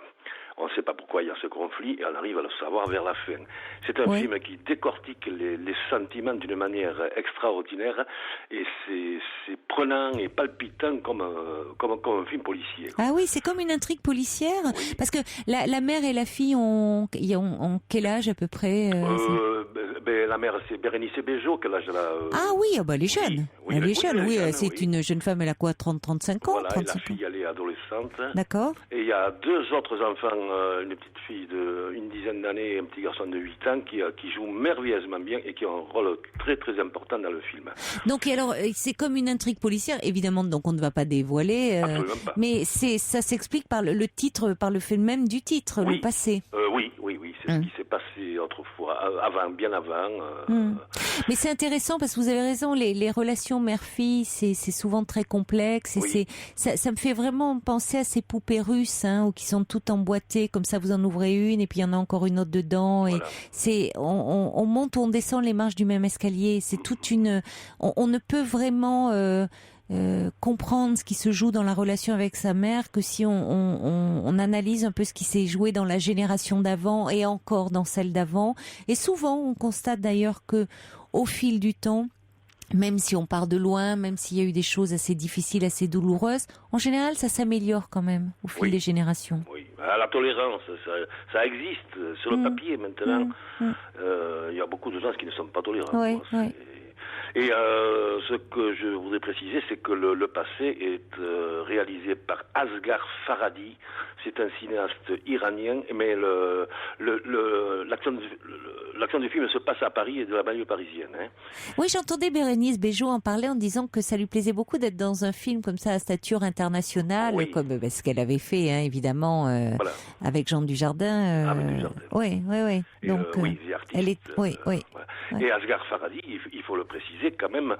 On ne sait pas pourquoi il y a ce conflit et on arrive à le savoir vers la fin. C'est un film qui décortique les sentiments d'une manière extraordinaire et c'est prenant et palpitant comme un film policier. Ah oui, c'est comme une intrigue policière parce que la mère et la fille ont quel âge à peu près la mère, c'est Bérénice Bejo, quel âge elle a Ah oui, elle est jeune. Elle est jeune, c'est une jeune femme, elle a quoi, 30-35 ans? Voilà, et la fille, elle est adolescente. D'accord. Et il y a deux autres enfants, une petite fille d'une dizaine d'années et un petit garçon de 8 ans qui jouent merveilleusement bien et qui ont un rôle très très important dans le film. Donc alors, c'est comme une intrigue policière, évidemment, donc on ne va pas dévoiler. Absolument pas. Mais ça s'explique par le titre, par le fait même du titre, Le Passé. Oui, c'est ce qui s'est passé autrefois, bien avant. Mais c'est intéressant parce que vous avez raison, les relations mère-fille, c'est souvent très complexe et ça me fait vraiment penser à ces poupées russes qui sont toutes emboîtées, comme ça vous en ouvrez une et puis il y en a encore une autre dedans et on monte ou on descend les marches du même escalier, c'est toute une... On ne peut vraiment... comprendre ce qui se joue dans la relation avec sa mère que si on analyse un peu ce qui s'est joué dans la génération d'avant et encore dans celle d'avant. Et souvent, on constate d'ailleurs que au fil du temps, même si on part de loin, même s'il y a eu des choses assez difficiles, assez douloureuses, en général, ça s'améliore quand même au fil des générations. Oui, la tolérance, ça existe sur le papier maintenant. Il y a beaucoup de gens qui ne sont pas tolérants. Et ce que je voudrais préciser, c'est que le Passé est réalisé par Asghar Farhadi. C'est un cinéaste iranien, mais l'action du film se passe à Paris et de la banlieue parisienne. Oui, j'entendais Bérénice Bejo en parler en disant que ça lui plaisait beaucoup d'être dans un film comme ça à stature internationale, comme ce qu'elle avait fait évidemment avec Jean Dujardin. Oui. Donc, elle est. Et Asghar Farhadi, il faut le préciser quand même,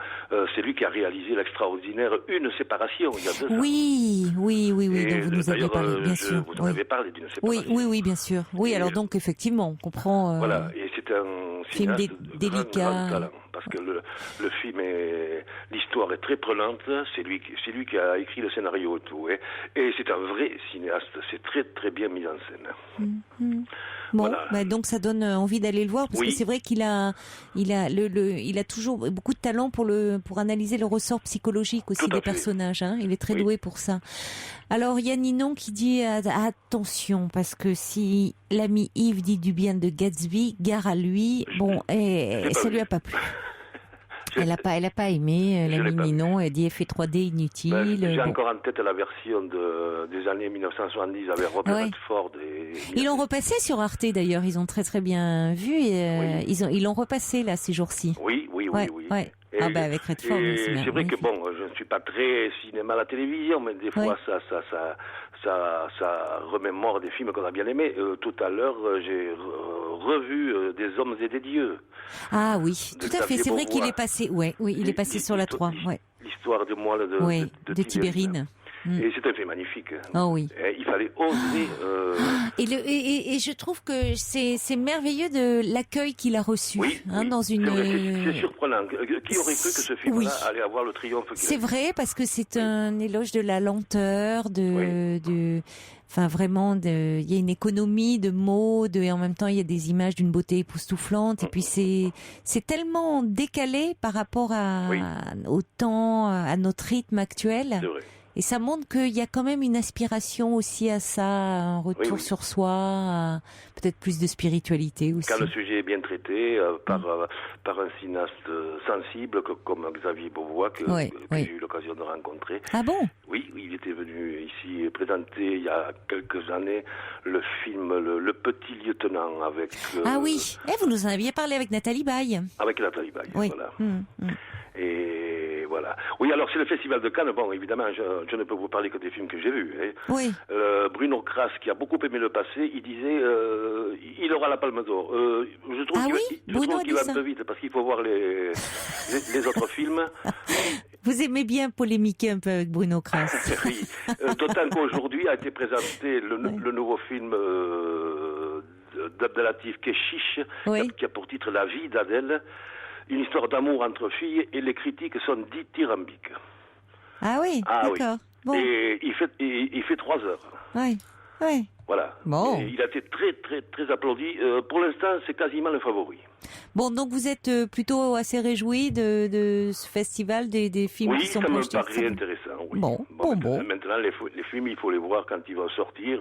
c'est lui qui a réalisé l'extraordinaire Une séparation il y a 2 ans. Oui, donc vous nous aviez parlé, bien sûr. Vous en avez parlé d'une séparation. Oui, bien sûr. Oui, alors donc effectivement, on comprend. Voilà, et c'est un film délicat. Grand talent, parce que le film l'histoire est très prenante. C'est lui qui a écrit le scénario et tout, et c'est un vrai cinéaste. C'est très très bien mis en scène. Bon, donc ça donne envie d'aller le voir parce que c'est vrai qu'il a toujours beaucoup de talent pour analyser le ressort psychologique aussi des personnages. Il est très doué pour ça. Alors il y a Ninon qui dit attention parce que si l'ami Yves dit du bien de Gatsby, gare à lui. Ça lui a pas plu. Elle a pas aimé l'ami Ninon. Elle dit effet 3D inutile. J'ai encore en tête la version des années 1970 avec Robert Redford. Ils l'ont repassé sur Arte d'ailleurs. Ils ont très très bien vu. Et ils l'ont repassé là ces jours-ci. Oui. Avec Redford. C'est vrai que je ne suis pas très cinéma à la télévision, mais des fois ça remémore des films qu'on a bien aimés. Tout à l'heure, j'ai revu Des hommes et des dieux. Ah oui, tout à fait. C'est vrai qu'il est passé. Il est passé sur la 3. L'histoire de moi de Tibérine. Et c'est un fait magnifique. Oh oui. Il fallait oser. Et je trouve que c'est merveilleux de l'accueil qu'il a reçu. Dans une. C'est surprenant. Qui aurait cru que ce film-là allait avoir le triomphe qu'il a? C'est vrai parce que c'est un éloge de la lenteur, Enfin, vraiment, il y a une économie de mots, et en même temps, il y a des images d'une beauté époustouflante. Et puis, c'est tellement décalé par rapport au temps, à notre rythme actuel. C'est vrai. Et ça montre qu'il y a quand même une aspiration aussi à ça, un retour sur soi, peut-être plus de spiritualité aussi. Quand le sujet est bien traité par un cinéaste sensible comme Xavier Beauvois que j'ai eu l'occasion de rencontrer. Ah bon? Oui, il était venu ici présenter il y a quelques années le film Le Petit Lieutenant avec... vous nous en aviez parlé avec Nathalie Baye. Avec Nathalie Baye, voilà. Et voilà. Oui, alors c'est le Festival de Cannes. Bon, évidemment, je ne peux vous parler que des films que j'ai vus. Oui. Bruno Kras, qui a beaucoup aimé Le Passé, il disait il aura la Palme d'Or. Je trouve qu'il va un peu vite parce qu'il faut voir les autres films. Vous aimez bien polémiquer un peu avec Bruno Kras. Oui. D'autant qu'aujourd'hui a été présenté le nouveau film d'Abdelatif Kechiche, qui a pour titre La vie d'Adèle, une histoire d'amour entre filles, et les critiques sont dithyrambiques. Ah oui, d'accord. Oui. Bon. Et il fait 3 heures. Oui. Voilà. Bon. Et il a été très, très, très applaudi. Pour l'instant, c'est quasiment le favori. Bon, donc vous êtes plutôt assez réjoui de ce festival des films qui sont projetés. Oui, ça me paraît intéressant. Oui. Bon. Maintenant, les films, il faut les voir quand ils vont sortir,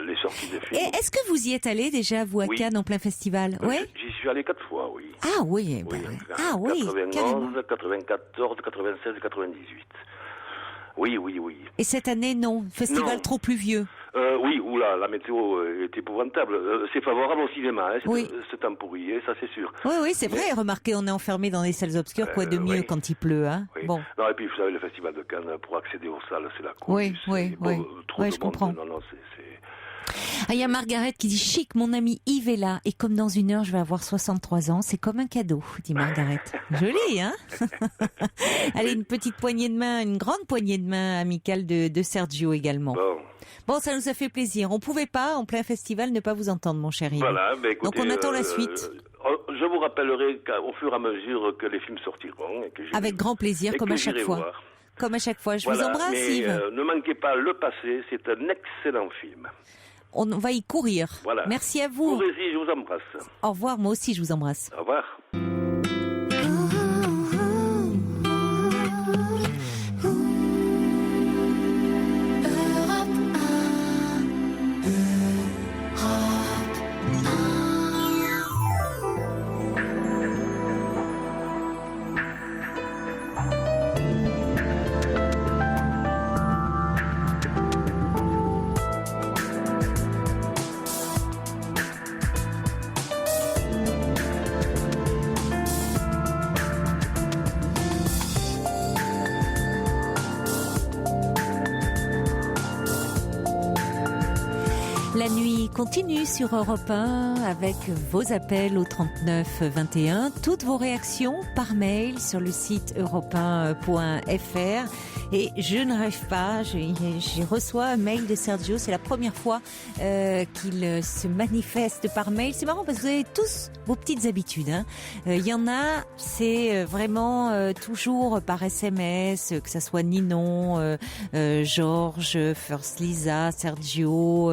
les sorties des films. Et est-ce que vous y êtes allé déjà, vous, à Cannes, en plein festival? Oui. J'y suis allé 4 fois, oui. Ah oui. 91, 94, 96 et 98. Oui. Et cette année, non. Festival trop pluvieux. Oui, la météo est épouvantable. C'est favorable au cinéma, c'est tempourier, ça c'est sûr. Oui, c'est vrai. Remarquez, on est enfermé dans des salles obscures, quoi de mieux quand il pleut, hein. Oui. Bon. Non, et puis vous savez, le festival de Cannes, pour accéder aux salles, c'est la course. Oui, je comprends. Non, Il y a Margaret qui dit chic, mon ami Yves est là et comme dans 1 heure je vais avoir 63 ans, c'est comme un cadeau, dit Margaret. Joli, hein? Allez, une petite poignée de main, une grande poignée de main amicale de Sergio également. Bon, ça nous a fait plaisir. On pouvait pas, en plein festival, ne pas vous entendre, mon cher Yves. Voilà, écoutez, donc on attend la suite. Je vous rappellerai au fur et à mesure que les films sortiront. Avec grand plaisir, comme à chaque fois. Voir. Comme à chaque fois. Je vous embrasse, Yves. Ne manquez pas Le Passé, c'est un excellent film. On va y courir. Voilà. Merci à vous. Courez-y, je vous embrasse. Au revoir, moi aussi je vous embrasse. Au revoir. La nuit continue sur Europe 1 avec vos appels au 39 21, toutes vos réactions par mail sur le site europe1.fr. Et je ne rêve pas, je reçois un mail de Sergio, c'est la première fois qu'il se manifeste par mail. C'est marrant parce que vous avez tous vos petites habitudes. Il y en a, c'est vraiment toujours par SMS, que ça soit Ninon, Georges, First Lisa, Sergio.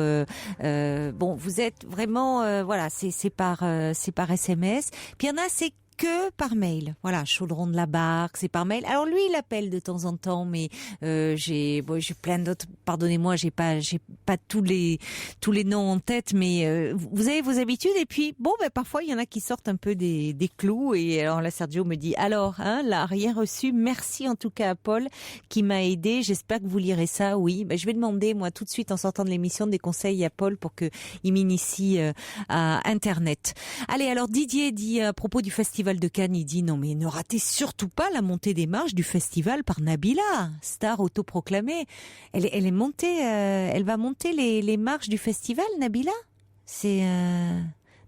Bon, vous êtes vraiment, voilà, c'est par SMS. Puis il y en a, c'est que par mail. Voilà, Chaudron de la Barque, c'est par mail. Alors lui, il appelle de temps en temps, mais j'ai plein d'autres. Pardonnez-moi, j'ai pas tous les noms en tête, mais vous avez vos habitudes. Et puis bon, parfois il y en a qui sortent un peu des clous. Et alors là, Sergio me dit alors, là, rien reçu. Merci en tout cas à Paul qui m'a aidé. J'espère que vous lirez ça. Oui, je vais demander moi tout de suite en sortant de l'émission des conseils à Paul pour que il m'initie à Internet. Allez, alors Didier dit à propos du festival de Cannes, il dit non mais ne ratez surtout pas la montée des marches du festival par Nabila, star autoproclamée. Elle est montée, elle va monter les marches du festival, Nabila. C'est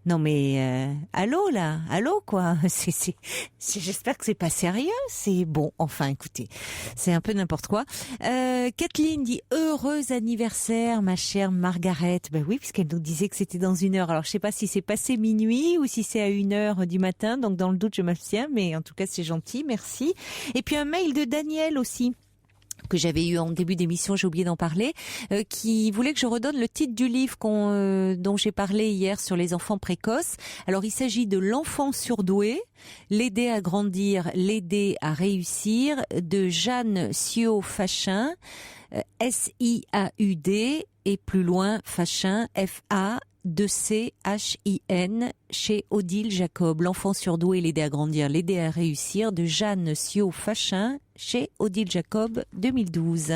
non mais allô là, allô quoi. J'espère que c'est pas sérieux. C'est bon. Enfin écoutez, c'est un peu n'importe quoi. Kathleen dit heureux anniversaire ma chère Margaret. Ben oui, puisqu'elle nous disait que c'était dans 1 heure. Alors je sais pas si c'est passé minuit ou si c'est à 1 heure du matin. Donc dans le doute je m'abstiens, mais en tout cas c'est gentil, merci. Et puis un mail de Daniel aussi, que j'avais eu en début d'émission, j'ai oublié d'en parler, qui voulait que je redonne le titre du livre dont j'ai parlé hier sur les enfants précoces. Alors il s'agit de L'enfant surdoué, l'aider à grandir, l'aider à réussir, de Jeanne Siaud-Fachin, S-I-A-U-D, et plus loin Fachin, F-A-2-C-H-I-N, chez Odile Jacob. L'enfant surdoué, l'aider à grandir, l'aider à réussir, de Jeanne Siaud-Fachin, chez Odile Jacob, 2012.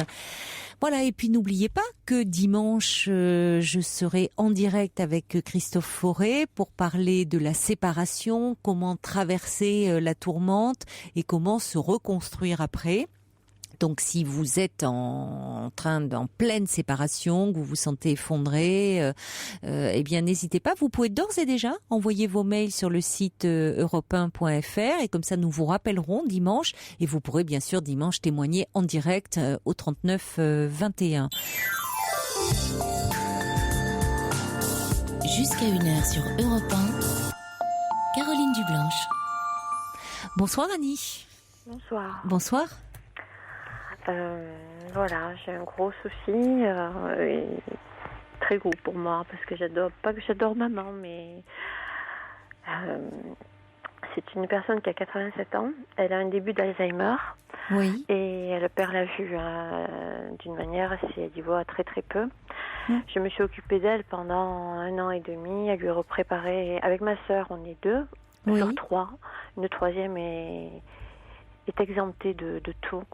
Voilà, et puis n'oubliez pas que dimanche, je serai en direct avec Christophe Fauré pour parler de la séparation, comment traverser la tourmente et comment se reconstruire après. Donc si vous êtes en pleine séparation, que vous vous sentez effondré, eh bien n'hésitez pas. Vous pouvez d'ores et déjà envoyer vos mails sur le site europe1.fr et comme ça nous vous rappellerons dimanche et vous pourrez bien sûr dimanche témoigner en direct au 39 21. Jusqu'à 1h sur Europe 1, Caroline Dublanche. Bonsoir Annie. Bonsoir. Bonsoir. Voilà, j'ai un gros souci, et très gros pour moi, parce que j'adore maman, mais c'est une personne qui a 87 ans, elle a un début d'Alzheimer, Oui. et elle perd la vue d'une manière, elle y voit très très peu. Je me suis occupée d'elle pendant 1 an et demi, à lui repréparer, avec ma sœur, on est 2 sur 3, une troisième est exemptée de tout.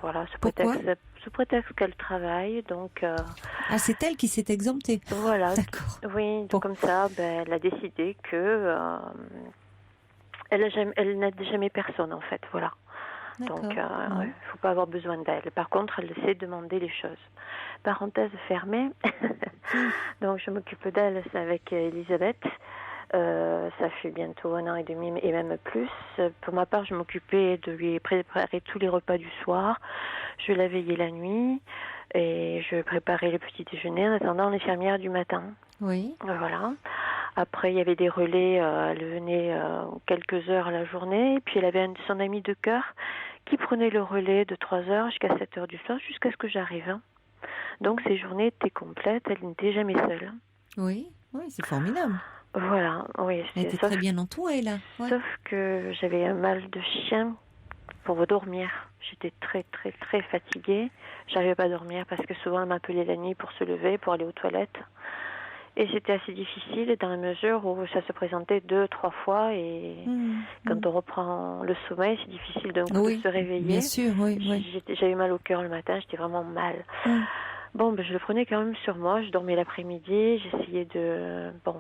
Voilà, sous prétexte qu'elle travaille, donc... Ah, c'est elle qui s'est exemptée. Voilà. D'accord. Oui, donc comme ça, elle a décidé que elle n'a jamais personne, en fait, voilà. D'accord. Donc, il ne faut pas avoir besoin d'elle. Par contre, elle sait demander les choses. Parenthèse fermée. Donc, je m'occupe d'elle, c'est avec Elisabeth. Ça fait bientôt 1 an et demi et même plus. Pour ma part, je m'occupais de lui préparer tous les repas du soir. Je la veillais la nuit et je préparais le petit déjeuner en attendant l'infirmière du matin. Oui. Voilà. Après, il y avait des relais. Elle venait quelques heures à la journée. Et puis, elle avait son ami de cœur qui prenait le relais de 3h jusqu'à 7h du soir, jusqu'à ce que j'arrive. Donc, ces journées étaient complètes. Elle n'était jamais seule. Oui, c'est formidable. Voilà, oui. Elle était très bien entourée, là. Ouais. Sauf que j'avais un mal de chien pour dormir. J'étais très, très, très fatiguée. J'arrivais pas à dormir parce que souvent, elle m'appelait la nuit pour se lever, pour aller aux toilettes. Et c'était assez difficile dans la mesure où ça se présentait 2-3 fois. Et quand on reprend le sommeil, c'est difficile d'un coup de se réveiller. Bien sûr, oui. J'avais mal au cœur le matin, j'étais vraiment mal. Bon, je le prenais quand même sur moi. Je dormais l'après-midi. J'essayais de... Bon...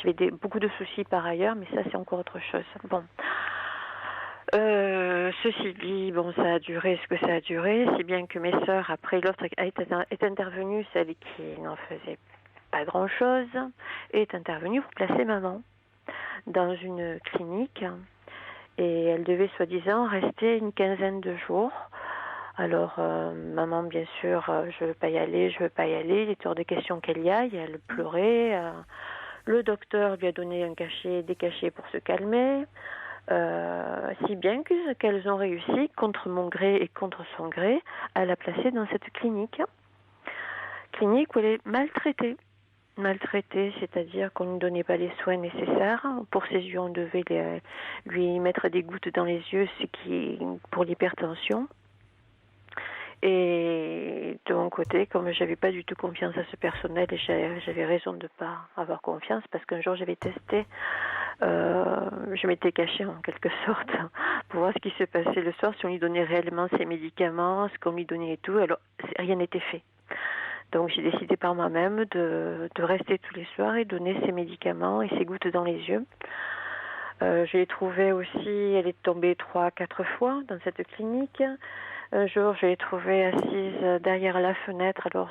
J'avais beaucoup de soucis par ailleurs, mais ça, c'est encore autre chose. Bon. Ceci dit, ça a duré ce que ça a duré, si bien que mes sœurs, après l'autre est intervenue, celle qui n'en faisait pas grand-chose, est intervenue pour placer maman dans une clinique. Et elle devait, soi-disant, rester une quinzaine de jours. Alors, maman, bien sûr, je veux pas y aller. Il est hors de question qu'elle y aille. Elle pleurait. Le docteur lui a donné des cachets pour se calmer, si bien qu'elles ont réussi, contre mon gré et contre son gré, à la placer dans cette clinique où elle est maltraitée. Maltraitée, c'est-à-dire qu'on ne donnait pas les soins nécessaires. Pour ses yeux, on devait lui mettre des gouttes dans les yeux, ce qui est pour l'hypertension. Et de mon côté, comme j'avais pas du tout confiance à ce personnel, et j'avais raison de pas avoir confiance, parce qu'un jour j'avais testé, je m'étais cachée en quelque sorte pour voir ce qui se passait le soir, si on lui donnait réellement ses médicaments, ce qu'on lui donnait et tout. Alors rien n'était fait. Donc j'ai décidé par moi-même de rester tous les soirs et donner ses médicaments et ses gouttes dans les yeux. Je l'ai trouvée aussi, elle est tombée 3-4 fois dans cette clinique. Un jour, je l'ai trouvée assise derrière la fenêtre. Alors,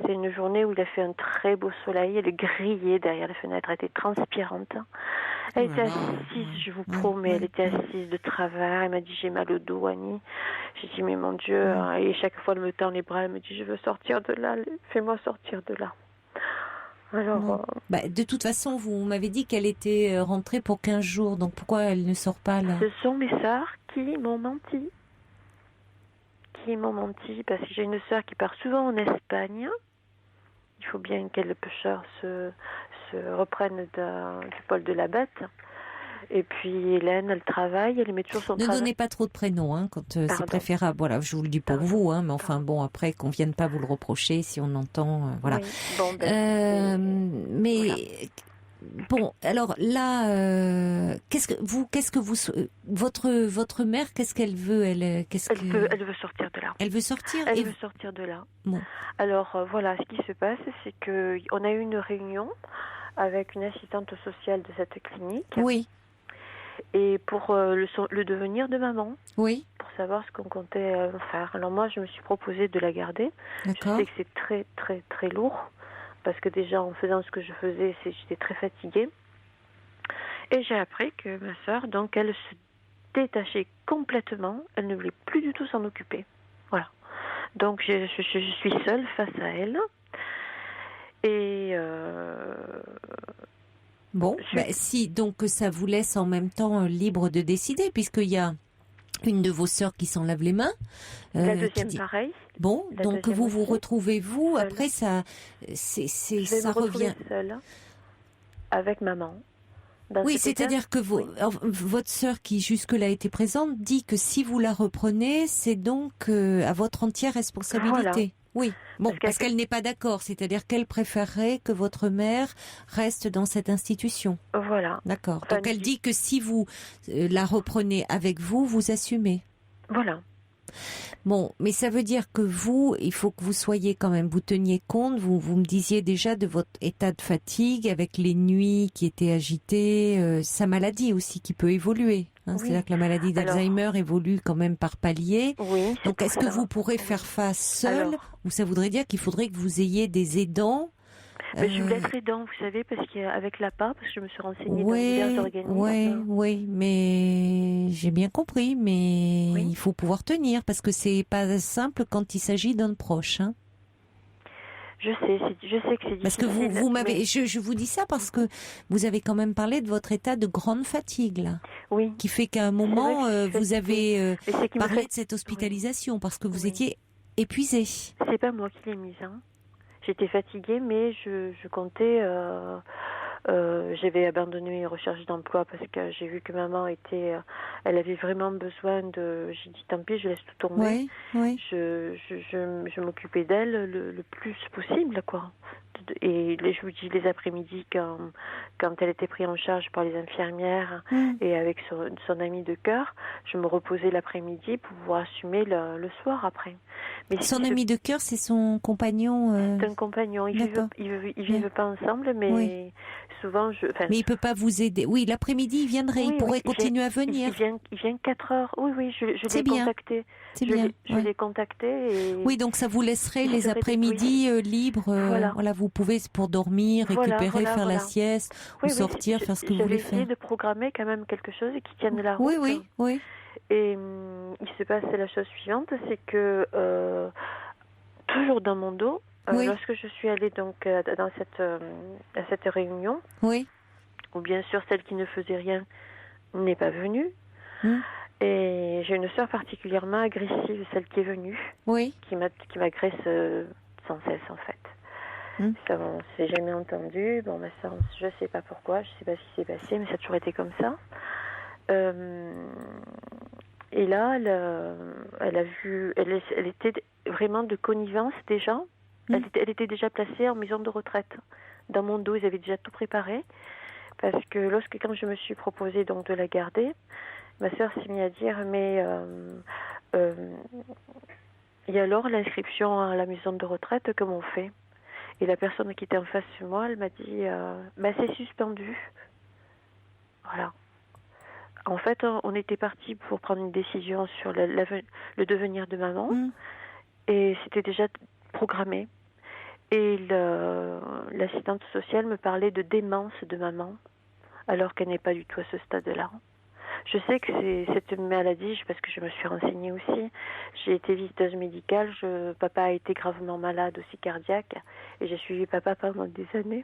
c'est une journée où il a fait un très beau soleil. Elle grillait derrière la fenêtre. Elle était transpirante. Elle était assise, je vous promets, elle était assise de travers. Elle m'a dit, j'ai mal au dos, Annie. J'ai dit, mais mon Dieu. Et chaque fois, elle me tend les bras. Elle me dit, je veux sortir de là. Fais-moi sortir de là. Alors, de toute façon, vous m'avez dit qu'elle était rentrée pour 15 jours. Donc, pourquoi elle ne sort pas là? Ce sont mes sœurs qui m'ont menti. Parce que j'ai une sœur qui part souvent en Espagne. Il faut bien qu'elle pêcheur se reprenne du poil de la bête. Et puis Hélène, elle travaille, elle met toujours son travail. Ne donnez pas trop de prénoms, quand c'est préférable. Voilà, je vous le dis pour vous, mais enfin bon, après qu'on vienne pas vous le reprocher si on entend, voilà. Oui. Bon, mais voilà. Bon, alors là, votre mère, qu'est-ce qu'elle veut, elle veut sortir de là. Elle veut sortir. Elle veut sortir de là. Bon. Alors voilà, ce qui se passe, c'est que on a eu une réunion avec une assistante sociale de cette clinique. Oui. Et pour le devenir de maman, Oui, pour savoir ce qu'on comptait faire. Alors moi, je me suis proposé de la garder. d'accord. Je sais que c'est très, très, très lourd, parce que déjà, en faisant ce que je faisais, j'étais très fatiguée. Et j'ai appris que ma sœur, donc, elle se détachait complètement. Elle ne voulait plus du tout s'en occuper. Voilà. Donc, je suis seule face à elle. Et Bon, si, donc ça vous laisse en même temps libre de décider, puisqu'il y a une de vos sœurs qui s'en lave les mains. la qui deuxième, dit- pareil. Bon, La donc deuxième vous aussi. retrouvez vous. Seule. Après, ça, Je vais ça me retrouver revient. seule avec maman. Dans Oui, cet état. c'est-à-dire que Oui. votre sœur qui jusque-là était présente dit que si vous la reprenez, c'est donc à votre entière responsabilité. Voilà. Oui, bon, Parce parce qu'elle- qu'elle n'est pas d'accord, c'est-à-dire qu'elle préférerait que votre mère reste dans cette institution. Voilà. D'accord. Enfin, Donc elle dit que si vous la reprenez avec vous, vous assumez. Voilà. Bon, mais ça veut dire que vous, il faut que vous soyez quand même, vous teniez compte, vous me disiez déjà de votre état de fatigue avec les nuits qui étaient agitées, sa maladie aussi qui peut évoluer. Hein, Oui. C'est-à-dire que la maladie d'Alzheimer évolue quand même par paliers. Oui. c'est Donc pour est-ce que ça. vous pourrez faire face seul, Alors. ou ça voudrait dire qu'il faudrait que vous ayez des aidants? Mais je voulais être aidant, vous savez, parce qu'avec l'APA, parce que je me suis renseignée dans Oui, divers organismes. oui, mais j'ai bien compris, mais Oui. il faut pouvoir tenir parce que c'est pas simple quand il s'agit d'un proche. Hein. Je sais que c'est difficile. Parce que vous m'avez, mais- je vous dis ça parce que vous avez quand même parlé de votre état de grande fatigue là, Oui. qui fait qu'à un vrai moment que je suis vous fatiguée. avez Mais c'est qui me parlé fait... de cette hospitalisation parce que vous Oui. étiez épuisé. C'est pas moi qui l'ai mise. Hein. J'étais fatiguée, mais je comptais... j'avais abandonné mes recherches d'emploi parce que j'ai vu que maman était... elle avait vraiment besoin de... J'ai dit, tant pis, je laisse tout tomber. Oui, oui. Je m'occupais d'elle le plus possible, quoi. Et je vous dis, les après-midi, quand elle était prise en charge par les infirmières et avec son amie de cœur, je me reposais l'après-midi pour pouvoir assumer le soir après. Mais Son ami de cœur, c'est son compagnon. c'est un compagnon. D'accord. Ils vivent pas ensemble, mais Oui. souvent Mais il peut pas vous aider. Oui, l'après-midi, il viendrait. Oui, il pourrait oui, continuer à venir. Il vient 4 heures. Oui, je C'est l'ai bien. contacté. C'est bien. Je ouais. l'ai contacté. Et... Oui, donc ça vous laisserait Il les serait- après-midi libres. Voilà. Vous pouvez pour dormir, Voilà, récupérer, faire la voilà. sieste, Oui, ou sortir, faire ce que vous voulez J'avais essayé faire. de programmer quand même quelque chose qui tienne la route. Oui, oui. Et il se passe la chose suivante, c'est que toujours dans mon dos, Oui. lorsque je suis allée donc à cette réunion, Oui. où bien sûr celle qui ne faisait rien n'est pas venue, Mm. et j'ai une sœur particulièrement agressive, celle qui est venue, Oui. qui m'agresse sans cesse en fait. Mm. Ça, on s'est jamais entendu. Bon, ma sœur, je sais pas pourquoi, je sais pas ce qui s'est passé, mais ça a toujours été comme ça. Et là, elle était vraiment de connivence déjà. Elle était déjà placée en maison de retraite. Dans mon dos, ils avaient déjà tout préparé. Parce que quand je me suis proposée donc de la garder, ma sœur s'est mise à dire, mais et alors l'inscription à la maison de retraite, comment on fait? Et la personne qui était en face de moi, elle m'a dit, c'est suspendu. Voilà. En fait, on était parti pour prendre une décision sur le devenir de maman, et c'était déjà programmé. Et l'assistante sociale me parlait de démence de maman, alors qu'elle n'est pas du tout à ce stade-là. Je sais que c'est cette maladie, parce que je me suis renseignée aussi. J'ai été visiteuse médicale, papa a été gravement malade, aussi cardiaque, et j'ai suivi papa pendant des années.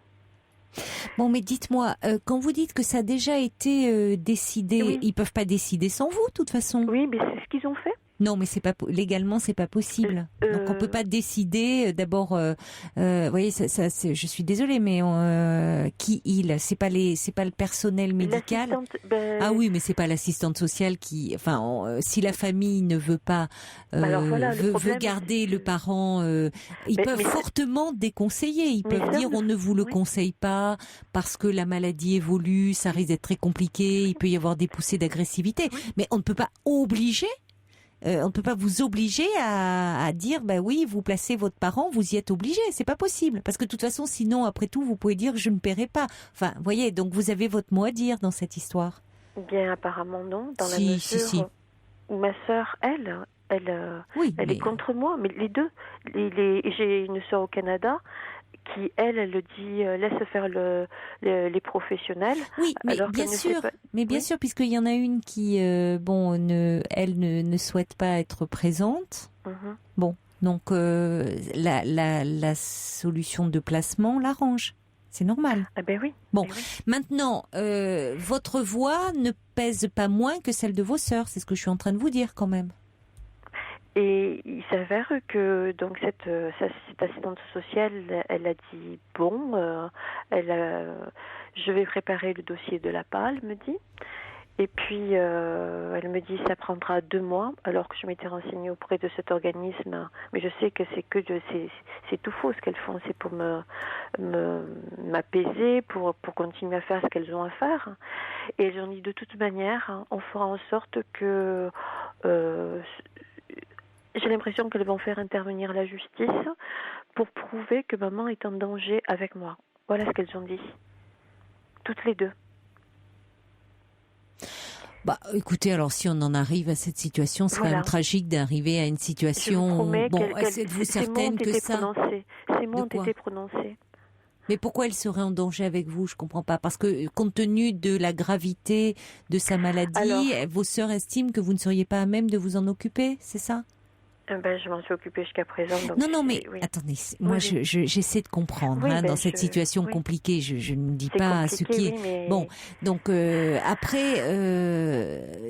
Bon, mais dites-moi, quand vous dites que ça a déjà été décidé, Oui. ils peuvent pas décider sans vous, de toute façon. Oui, mais c'est ce qu'ils ont fait. Non, mais c'est pas légalement, c'est pas possible. Donc on peut pas décider. D'abord, vous voyez, je suis désolée, mais c'est pas le personnel médical. Ah oui, mais c'est pas l'assistante sociale qui. Enfin, si la famille ne veut pas veut garder le parent, ils peuvent fortement déconseiller. Ils peuvent dire on ne vous le conseille pas parce que la maladie évolue, ça risque d'être très compliqué. Il peut y avoir des poussées d'agressivité, mais on ne peut pas obliger. On ne peut pas vous obliger à dire oui, vous placez votre parent, vous y êtes obligé, c'est pas possible parce que de toute façon sinon après tout vous pouvez dire je ne paierai pas. Enfin, vous voyez, donc vous avez votre mot à dire dans cette histoire. Bien, apparemment non, dans la Si, mesure si. où ma sœur, Oui, elle mais est contre moi, mais les deux. J'ai une sœur au Canada qui, elle le dit, laisse faire les professionnels. oui, mais alors bien qu'elle ne sait sûr, pas. mais bien Oui. sûr, puisqu'il y en a une qui, elle ne souhaite pas être présente. Mhm. Bon, donc la solution de placement l'arrange. C'est normal. Ah ben oui. Bon, Ben oui. maintenant, votre voix ne pèse pas moins que celle de vos sœurs. C'est ce que je suis en train de vous dire quand même. Et il s'avère que donc cette assistante sociale, elle a dit bon, je vais préparer le dossier de la PAL, elle me dit. Et puis elle me dit ça prendra 2 mois, alors que je m'étais renseignée auprès de cet organisme. Mais je sais que c'est tout faux ce qu'elles font, c'est pour m'apaiser, pour continuer à faire ce qu'elles ont à faire. Et elles ont dit de toute manière, on fera en sorte que j'ai l'impression qu'elles vont faire intervenir la justice pour prouver que maman est en danger avec moi. Voilà ce qu'elles ont dit. Toutes les deux. Bah, écoutez, alors si on en arrive à cette situation, c'est quand même tragique d'arriver à une Je situation. vous promets êtes-vous certaine que ça Ces mots ont été prononcés. Mais pourquoi elle serait en danger avec vous? Je comprends pas. Parce que compte tenu de la gravité de sa maladie, vos sœurs estiment que vous ne seriez pas à même de vous en occuper, c'est ça? Ben, je m'en suis occupée jusqu'à présent. Donc non, mais oui. attendez, moi j'essaie de comprendre dans cette situation compliquée. Je ne dis pas ce qui est. Mais... Bon, donc après,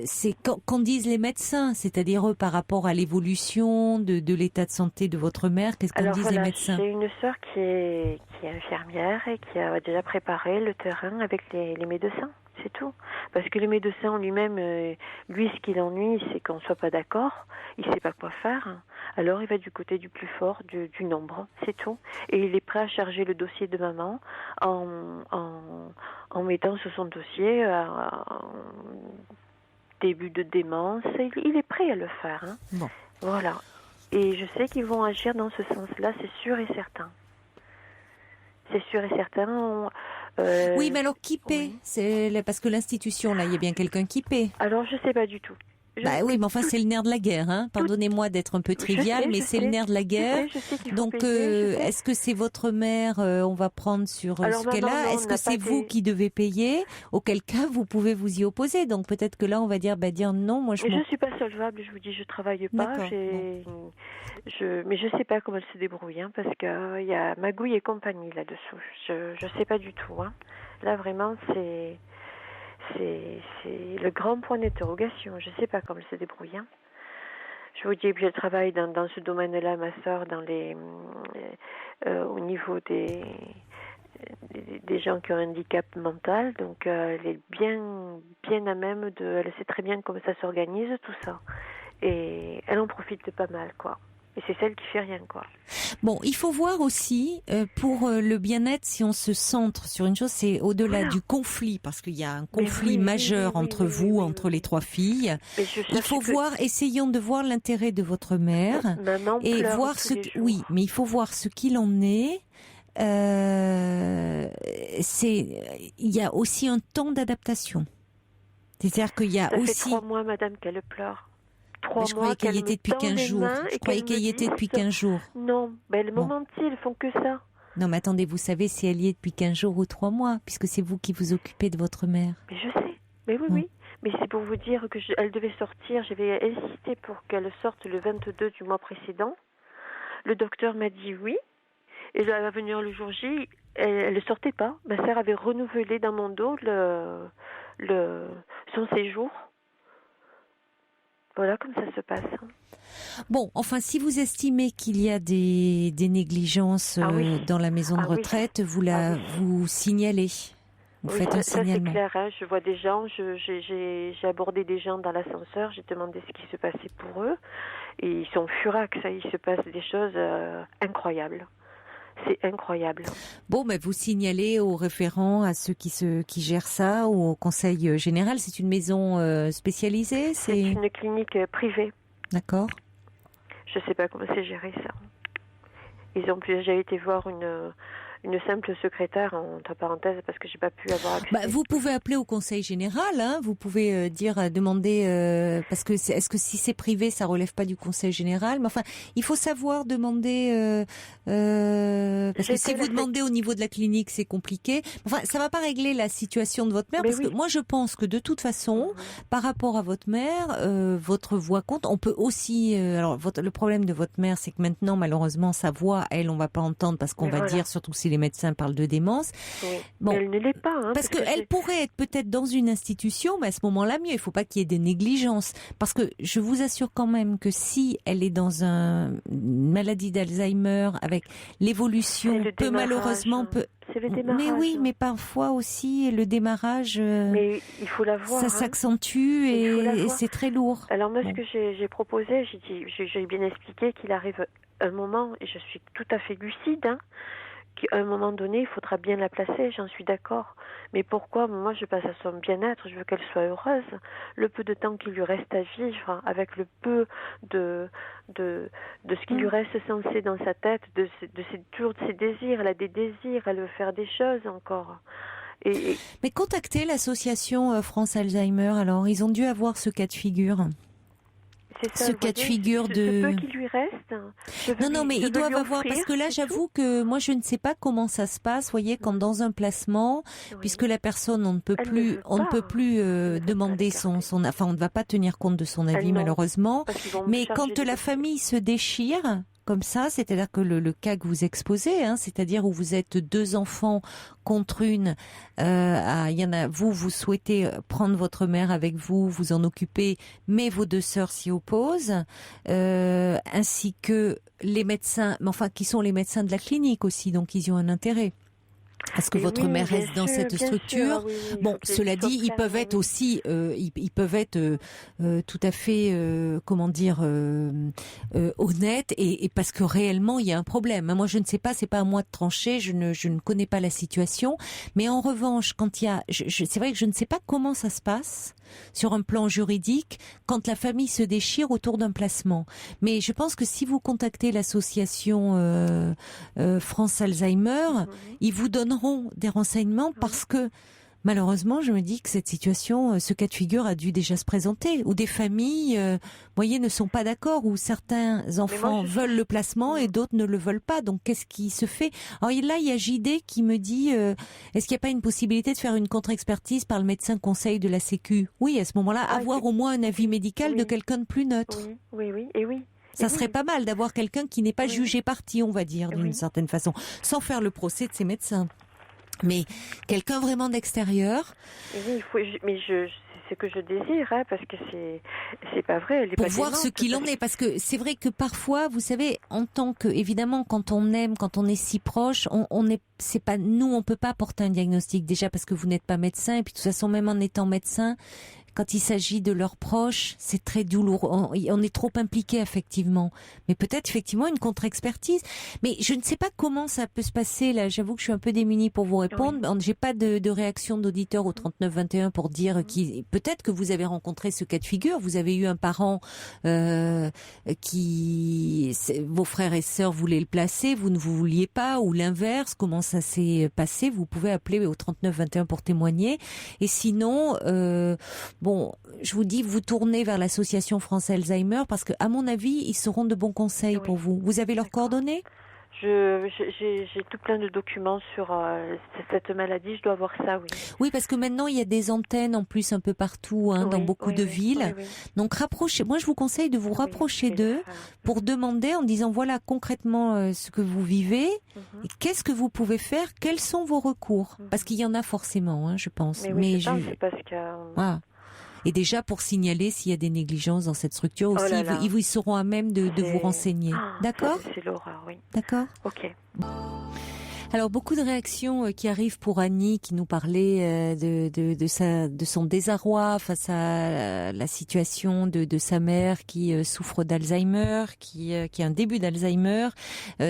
c'est qu'en disent les médecins, c'est-à-dire eux par rapport à l'évolution de l'état de santé de votre mère, qu'est-ce qu'en disent les médecins? J'ai une sœur qui est infirmière et qui a déjà préparé le terrain avec les médecins. C'est tout. Parce que le médecin en lui-même, lui, ce qui l'ennuie, c'est qu'on ne soit pas d'accord. Il ne sait pas quoi faire. Alors, il va du côté du plus fort, du nombre. C'est tout. Et il est prêt à charger le dossier de maman en mettant sur son dossier début de démence. Il est prêt à le faire. Hein. Bon. Voilà. Et je sais qu'ils vont agir dans ce sens-là, c'est sûr et certain. C'est sûr et certain. Oui, mais alors qui paie? Parce que l'institution, là, il y a bien quelqu'un qui paie. Alors, je sais pas du tout. Oui, mais enfin, c'est le nerf de la guerre. Hein. Pardonnez-moi d'être un peu trivial, mais c'est le nerf de la guerre. Donc, est-ce que c'est votre mère, on va prendre sur ce qu'elle a? Est-ce que c'est vous qui devez payer? Auquel cas, vous pouvez vous y opposer. Donc, peut-être que là, on va dire non, moi je suis pas solvable, je vous dis, je travaille pas. Mais je sais pas comment elle se débrouille, hein, parce qu'il y a Magouille et compagnie là-dessous. Je sais pas du tout. Hein. Là, vraiment, c'est le grand point d'interrogation. Je ne sais pas comment elle se débrouille. Hein. Je vous dis, puis elle travaille dans ce domaine-là, ma sœur, au niveau des gens qui ont un handicap mental. Donc, elle est bien à même elle sait très bien comment ça s'organise, tout ça. Et elle en profite pas mal, quoi. Et c'est celle qui fait rien, quoi. Bon, il faut voir aussi, pour le bien-être, si on se centre sur une chose, c'est au-delà du conflit, parce qu'il y a un conflit majeur entre vous, entre les 3 filles. Il faut essayons de voir l'intérêt de votre mère et voir oui, mais il faut voir ce qu'il en est. Il y a aussi un temps d'adaptation. C'est-à-dire qu'il y a aussi. Ça fait 3 mois, madame, qu'elle pleure. Je croyais qu'elle y était depuis 15 jours. Je croyais qu'elle y était depuis 15 jours. Non, le moment entier, elles font que ça. Non, mais attendez, vous savez si elle y est depuis 15 jours ou 3 mois, puisque c'est vous qui vous occupez de votre mère. Mais je sais. Mais oui. Mais c'est pour vous dire que elle devait sortir. J'avais insisté pour qu'elle sorte le 22 du mois précédent. Le docteur m'a dit oui. Et elle va venir le jour J. Elle ne sortait pas. Ma sœur avait renouvelé dans mon dos son séjour. Voilà comme ça se passe. Bon, enfin, si vous estimez qu'il y a des négligences dans la maison de retraite, vous signalez. Vous faites un signalement. C'est clair, hein, je vois des gens, j'ai abordé des gens dans l'ascenseur, j'ai demandé ce qui se passait pour eux, et ils sont furax, il se passe des choses incroyables. C'est incroyable. Bon, vous signalez aux référents, à ceux qui gèrent ça, ou au conseil général. C'est une maison spécialisée? C'est une clinique privée. D'accord. Je sais pas comment c'est géré ça. J'avais été voir une simple secrétaire, entre parenthèses, parce que j'ai pas pu avoir accès. Vous pouvez appeler au conseil général, hein, vous pouvez demander, parce que est-ce que si c'est privé, ça relève pas du conseil général, mais enfin, il faut savoir demander, parce que si vous demandez au niveau de la clinique, c'est compliqué. Enfin, ça va pas régler la situation de votre mère, parce que moi, je pense que de toute façon, par rapport à votre mère, votre voix compte. On peut aussi, le problème de votre mère, c'est que maintenant, malheureusement, sa voix, elle, on va pas entendre parce qu'on va dire, surtout si les médecins parlent de démence. Oui. Bon, mais elle ne l'est pas. Parce qu'elle pourrait être peut-être dans une institution, mais à ce moment-là, mieux. Il faut pas qu'il y ait des négligences. Parce que je vous assure quand même que si elle est dans une maladie d'Alzheimer, avec l'évolution, peut malheureusement... C'est le démarrage. Mais oui, mais parfois aussi, le démarrage... mais il faut la voir. Ça s'accentue et c'est très lourd. Alors moi, ce que j'ai proposé, j'ai bien expliqué qu'il arrive un moment, et je suis tout à fait lucide, qu'à un moment donné, il faudra bien la placer, j'en suis d'accord. Mais pourquoi? Moi, je passe à son bien-être, je veux qu'elle soit heureuse. Le peu de temps qu'il lui reste à vivre, avec le peu de ce qui lui reste censé dans sa tête, de ses désirs. Elle a des désirs, elle veut faire des choses encore. Mais contactez l'association France Alzheimer, alors. Ils ont dû avoir ce cas de figure. Ça, ce cas de figure de... Ce peu qui lui reste. Non, mais ils doivent avoir, parce que là, j'avoue que moi, je ne sais pas comment ça se passe. Vous voyez, quand dans un placement, puisque la personne, on ne peut plus demander enfin, on ne va pas tenir compte de son avis, malheureusement. Mais quand la famille se déchire, comme ça, c'est-à-dire que le cas que vous exposez, c'est-à-dire où vous êtes 2 enfants contre une, vous souhaitez prendre votre mère avec vous, vous en occuper, mais vos 2 sœurs s'y opposent, ainsi que les médecins, qui sont les médecins de la clinique aussi, donc ils y ont un intérêt. Est-ce que votre mère reste dans cette structure? Bon, cela dit, ils peuvent être aussi, ils peuvent être tout à fait, honnêtes et parce que réellement il y a un problème. Moi, je ne sais pas, c'est pas à moi de trancher, je ne connais pas la situation. Mais en revanche, quand il y a, c'est vrai que je ne sais pas comment ça se passe sur un plan juridique quand la famille se déchire autour d'un placement. Mais je pense que si vous contactez l'association France Alzheimer, ils vous donneront des renseignements parce que malheureusement, je me dis que cette situation, ce cas de figure a dû déjà se présenter, où des familles, voyez, ne sont pas d'accord, où certains enfants veulent le placement et d'autres ne le veulent pas. Donc, qu'est-ce qui se fait? Alors là, il y a JD qui me dit, est-ce qu'il n'y a pas une possibilité de faire une contre-expertise par le médecin conseil de la Sécu? Oui, à ce moment-là, avoir au moins un avis médical de quelqu'un de plus neutre. Oui. Ça serait pas mal d'avoir quelqu'un qui n'est pas jugé parti, on va dire, d'une certaine façon, sans faire le procès de ces médecins. Mais quelqu'un vraiment d'extérieur. Oui, c'est ce que je désire, parce que c'est pas vrai. Elle est pour pas voir ce qu'il en est, parce que c'est vrai que parfois, vous savez, en tant que, évidemment, quand on aime, quand on est si proche, on peut pas porter un diagnostic déjà parce que vous n'êtes pas médecin, et puis de toute façon, même en étant médecin, quand il s'agit de leurs proches, c'est très douloureux. On est trop impliqué affectivement. Mais peut-être effectivement une contre-expertise. Mais je ne sais pas comment ça peut se passer. Là, j'avoue que je suis un peu démunie pour vous répondre. Oui. J'ai pas de réaction d'auditeur au 3921 pour dire peut-être que vous avez rencontré ce cas de figure. Vous avez eu un parent vos frères et sœurs voulaient le placer, vous ne vous vouliez pas, ou l'inverse. Comment ça s'est passé? Vous pouvez appeler au 3921 pour témoigner. Et sinon, bon, je vous dis, vous tournez vers l'association France Alzheimer parce que, à mon avis, ils seront de bons conseils pour vous. Vous avez leurs coordonnées? J'ai tout plein de documents sur cette maladie, je dois avoir ça, oui. Oui, parce que maintenant, il y a des antennes en plus un peu partout, dans beaucoup de villes. Oui. Donc, moi, je vous conseille de vous rapprocher d'eux pour demander en disant, voilà, concrètement, ce que vous vivez, et qu'est-ce que vous pouvez faire, quels sont vos recours? Parce qu'il y en a forcément, je pense. Mais c'est parce que... Voilà. Et déjà, pour signaler s'il y a des négligences dans cette structure aussi, ils seront à même de vous renseigner. D'accord? C'est l'horreur, oui. D'accord? Ok. Alors, beaucoup de réactions qui arrivent pour Annie, qui nous parlait de son désarroi face à la situation de sa mère qui souffre d'Alzheimer, qui a un début d'Alzheimer.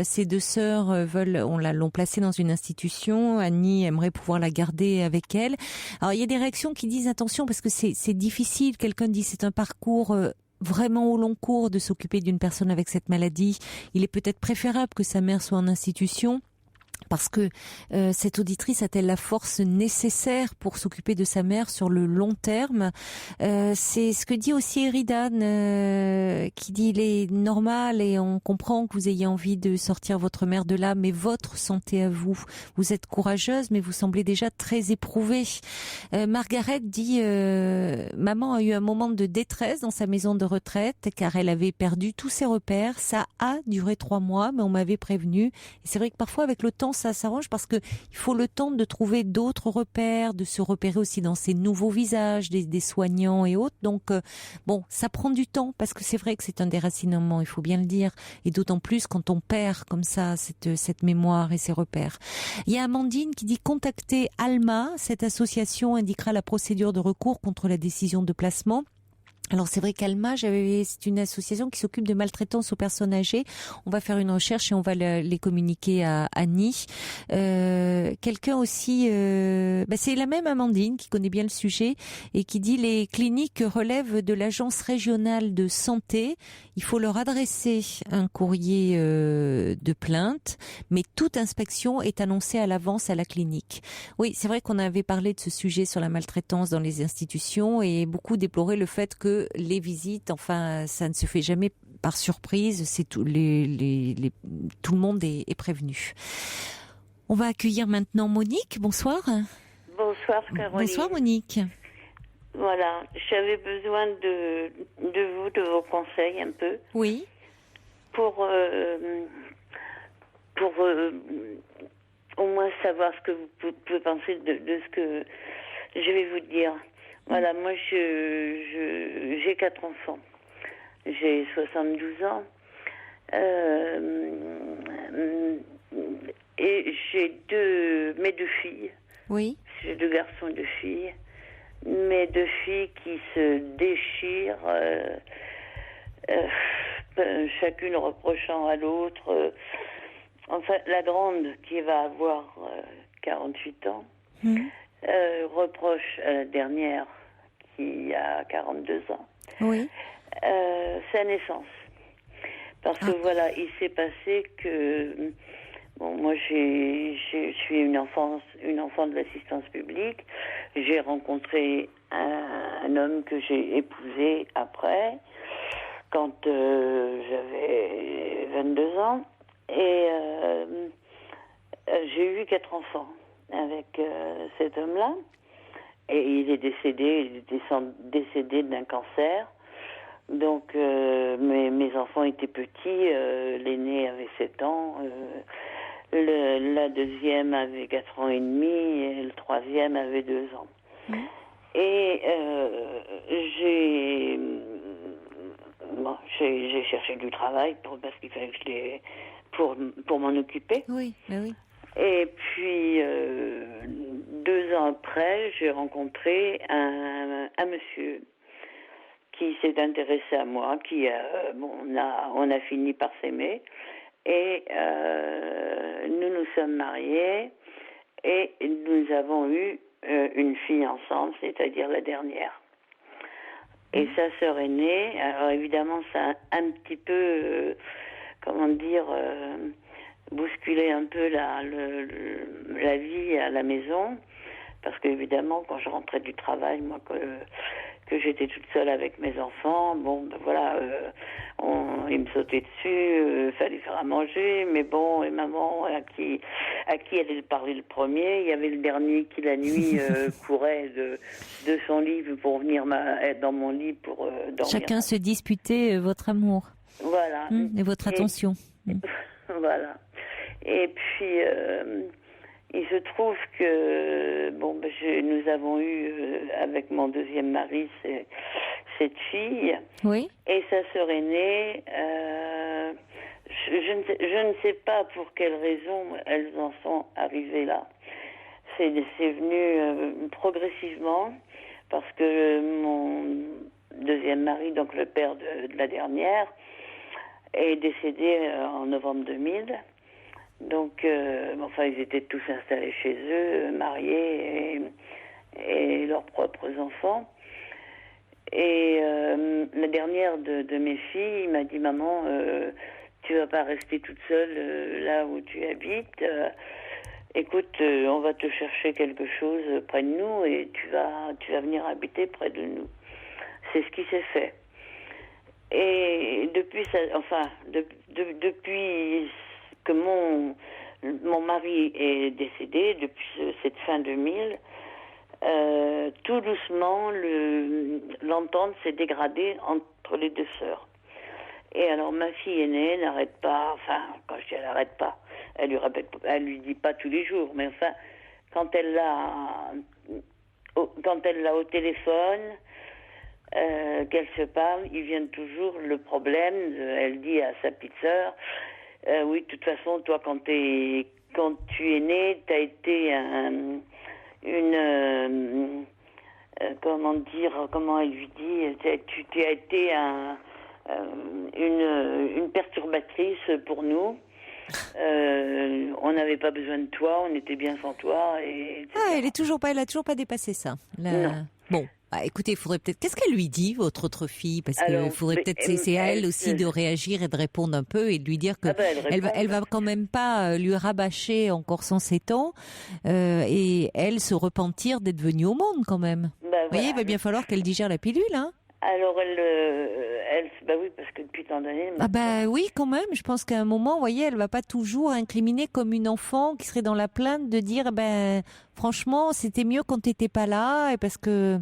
Ses 2 sœurs l'ont placée dans une institution. Annie aimerait pouvoir la garder avec elle. Alors, il y a des réactions qui disent attention parce que c'est difficile. Quelqu'un dit c'est un parcours vraiment au long cours de s'occuper d'une personne avec cette maladie. Il est peut-être préférable que sa mère soit en institution. Parce que cette auditrice a-t-elle la force nécessaire pour s'occuper de sa mère sur le long terme? C'est ce que dit aussi Eridan, qui dit il est normal et on comprend que vous ayez envie de sortir votre mère de là, mais votre santé à vous. Vous êtes courageuse, mais vous semblez déjà très éprouvée. Margaret dit maman a eu un moment de détresse dans sa maison de retraite car elle avait perdu tous ses repères. Ça a duré 3 mois, mais on m'avait prévenu. Et c'est vrai que parfois avec le temps ça s'arrange parce que il faut le temps de trouver d'autres repères, de se repérer aussi dans ces nouveaux visages, des soignants et autres. Donc bon, ça prend du temps parce que c'est vrai que c'est un déracinement, il faut bien le dire, et d'autant plus quand on perd comme ça cette mémoire et ces repères. Il y a Amandine qui dit contacter Alma, cette association indiquera la procédure de recours contre la décision de placement. Alors c'est vrai qu'Alma, c'est une association qui s'occupe de maltraitance aux personnes âgées. On va faire une recherche et on va les communiquer à Annie. Quelqu'un aussi, c'est la même Amandine qui connaît bien le sujet et qui dit les cliniques relèvent de l'agence régionale de santé. Il faut leur adresser un courrier de plainte, mais toute inspection est annoncée à l'avance à la clinique. Oui, c'est vrai qu'on avait parlé de ce sujet sur la maltraitance dans les institutions et beaucoup déploraient le fait que les visites, enfin, ça ne se fait jamais par surprise. C'est tout, tout le monde est prévenu. On va accueillir maintenant Monique. Bonsoir. Bonsoir Caroline. Bonsoir Monique. Voilà, j'avais besoin de vous, de vos conseils un peu. Oui. Pour au moins savoir ce que vous pouvez penser de ce que je vais vous dire. Voilà, moi j'ai 4 enfants. J'ai 72 ans. Et j'ai mes 2 filles. Oui. J'ai 2 garçons et 2 filles. Mes 2 filles qui se déchirent, chacune reprochant à l'autre. Enfin, la grande, qui va avoir 48 ans, reproche à la dernière, qui a 42 ans, oui. Sa naissance. Parce que voilà, il s'est passé que... Bon, moi, je suis une enfant de l'assistance publique. J'ai rencontré un homme que j'ai épousé après, quand j'avais 22 ans. Et j'ai eu 4 enfants avec cet homme-là. Et il est décédé d'un cancer. Donc, mes enfants étaient petits. L'aîné avait 7 ans. La deuxième avait 4 ans et demi. Et le troisième avait 2 ans. Et j'ai cherché du travail parce qu'il fallait que pour m'en occuper. Oui, oui. Et puis, 2 ans après, j'ai rencontré un monsieur qui s'est intéressé à moi, on a fini par s'aimer, et nous sommes mariés, et nous avons eu une fille ensemble, c'est-à-dire la dernière. Et sa sœur aînée, alors évidemment, ça a un petit peu, bousculé un peu la vie à la maison, parce qu'évidemment, quand je rentrais du travail, moi, que j'étais toute seule avec mes enfants, il me sautait dessus, fallait faire à manger, mais bon, et maman, à qui allait parler le premier, il y avait le dernier qui la nuit courait de son lit pour venir être dans mon lit pour dormir. Chacun se disputait votre amour. Voilà. Et votre attention. Voilà. Et puis, il se trouve que, nous avons eu, avec mon deuxième mari, cette fille. Oui. Et sa sœur aînée, je ne sais pas pour quelle raison elles en sont arrivées là. C'est venu progressivement, parce que mon deuxième mari, donc le père de la dernière, est décédé en novembre 2000. Donc, ils étaient tous installés chez eux, mariés et leurs propres enfants. Et la dernière de mes filles m'a dit, maman, tu vas pas rester toute seule là où tu habites. écoute, on va te chercher quelque chose près de nous et tu vas venir habiter près de nous. C'est ce qui s'est fait. Et depuis ça, depuis que mon mari est décédé, depuis cette fin 2000, tout doucement, l'entente s'est dégradée entre les deux sœurs. Et alors ma fille aînée n'arrête pas, enfin quand je dis elle n'arrête pas, elle lui dit pas tous les jours, mais enfin quand elle l'a au téléphone, qu'elle se parle, il vient toujours le problème. Elle dit à sa petite sœur, oui, de toute façon, toi quand tu es née, t'as été comment elle lui dit, tu as été une perturbatrice pour nous. On n'avait pas besoin de toi, on était bien sans toi. Elle a toujours pas dépassé ça. Non. Bon. Écoutez, il faudrait peut-être. Qu'est-ce qu'elle lui dit, votre autre fille? Parce qu'il faudrait peut-être. C'est à elle aussi de réagir et de répondre un peu et de lui dire que elle va quand même pas lui rabâcher encore 107 ans et elle se repentir d'être venue au monde quand même. Vous voyez, il va bien falloir qu'elle digère la pilule, hein. Alors oui, parce que depuis tant d'années. Oui, quand même. Je pense qu'à un moment, vous voyez, elle va pas toujours incriminer comme une enfant qui serait dans la plainte de dire, franchement, c'était mieux quand t'étais pas là et parce que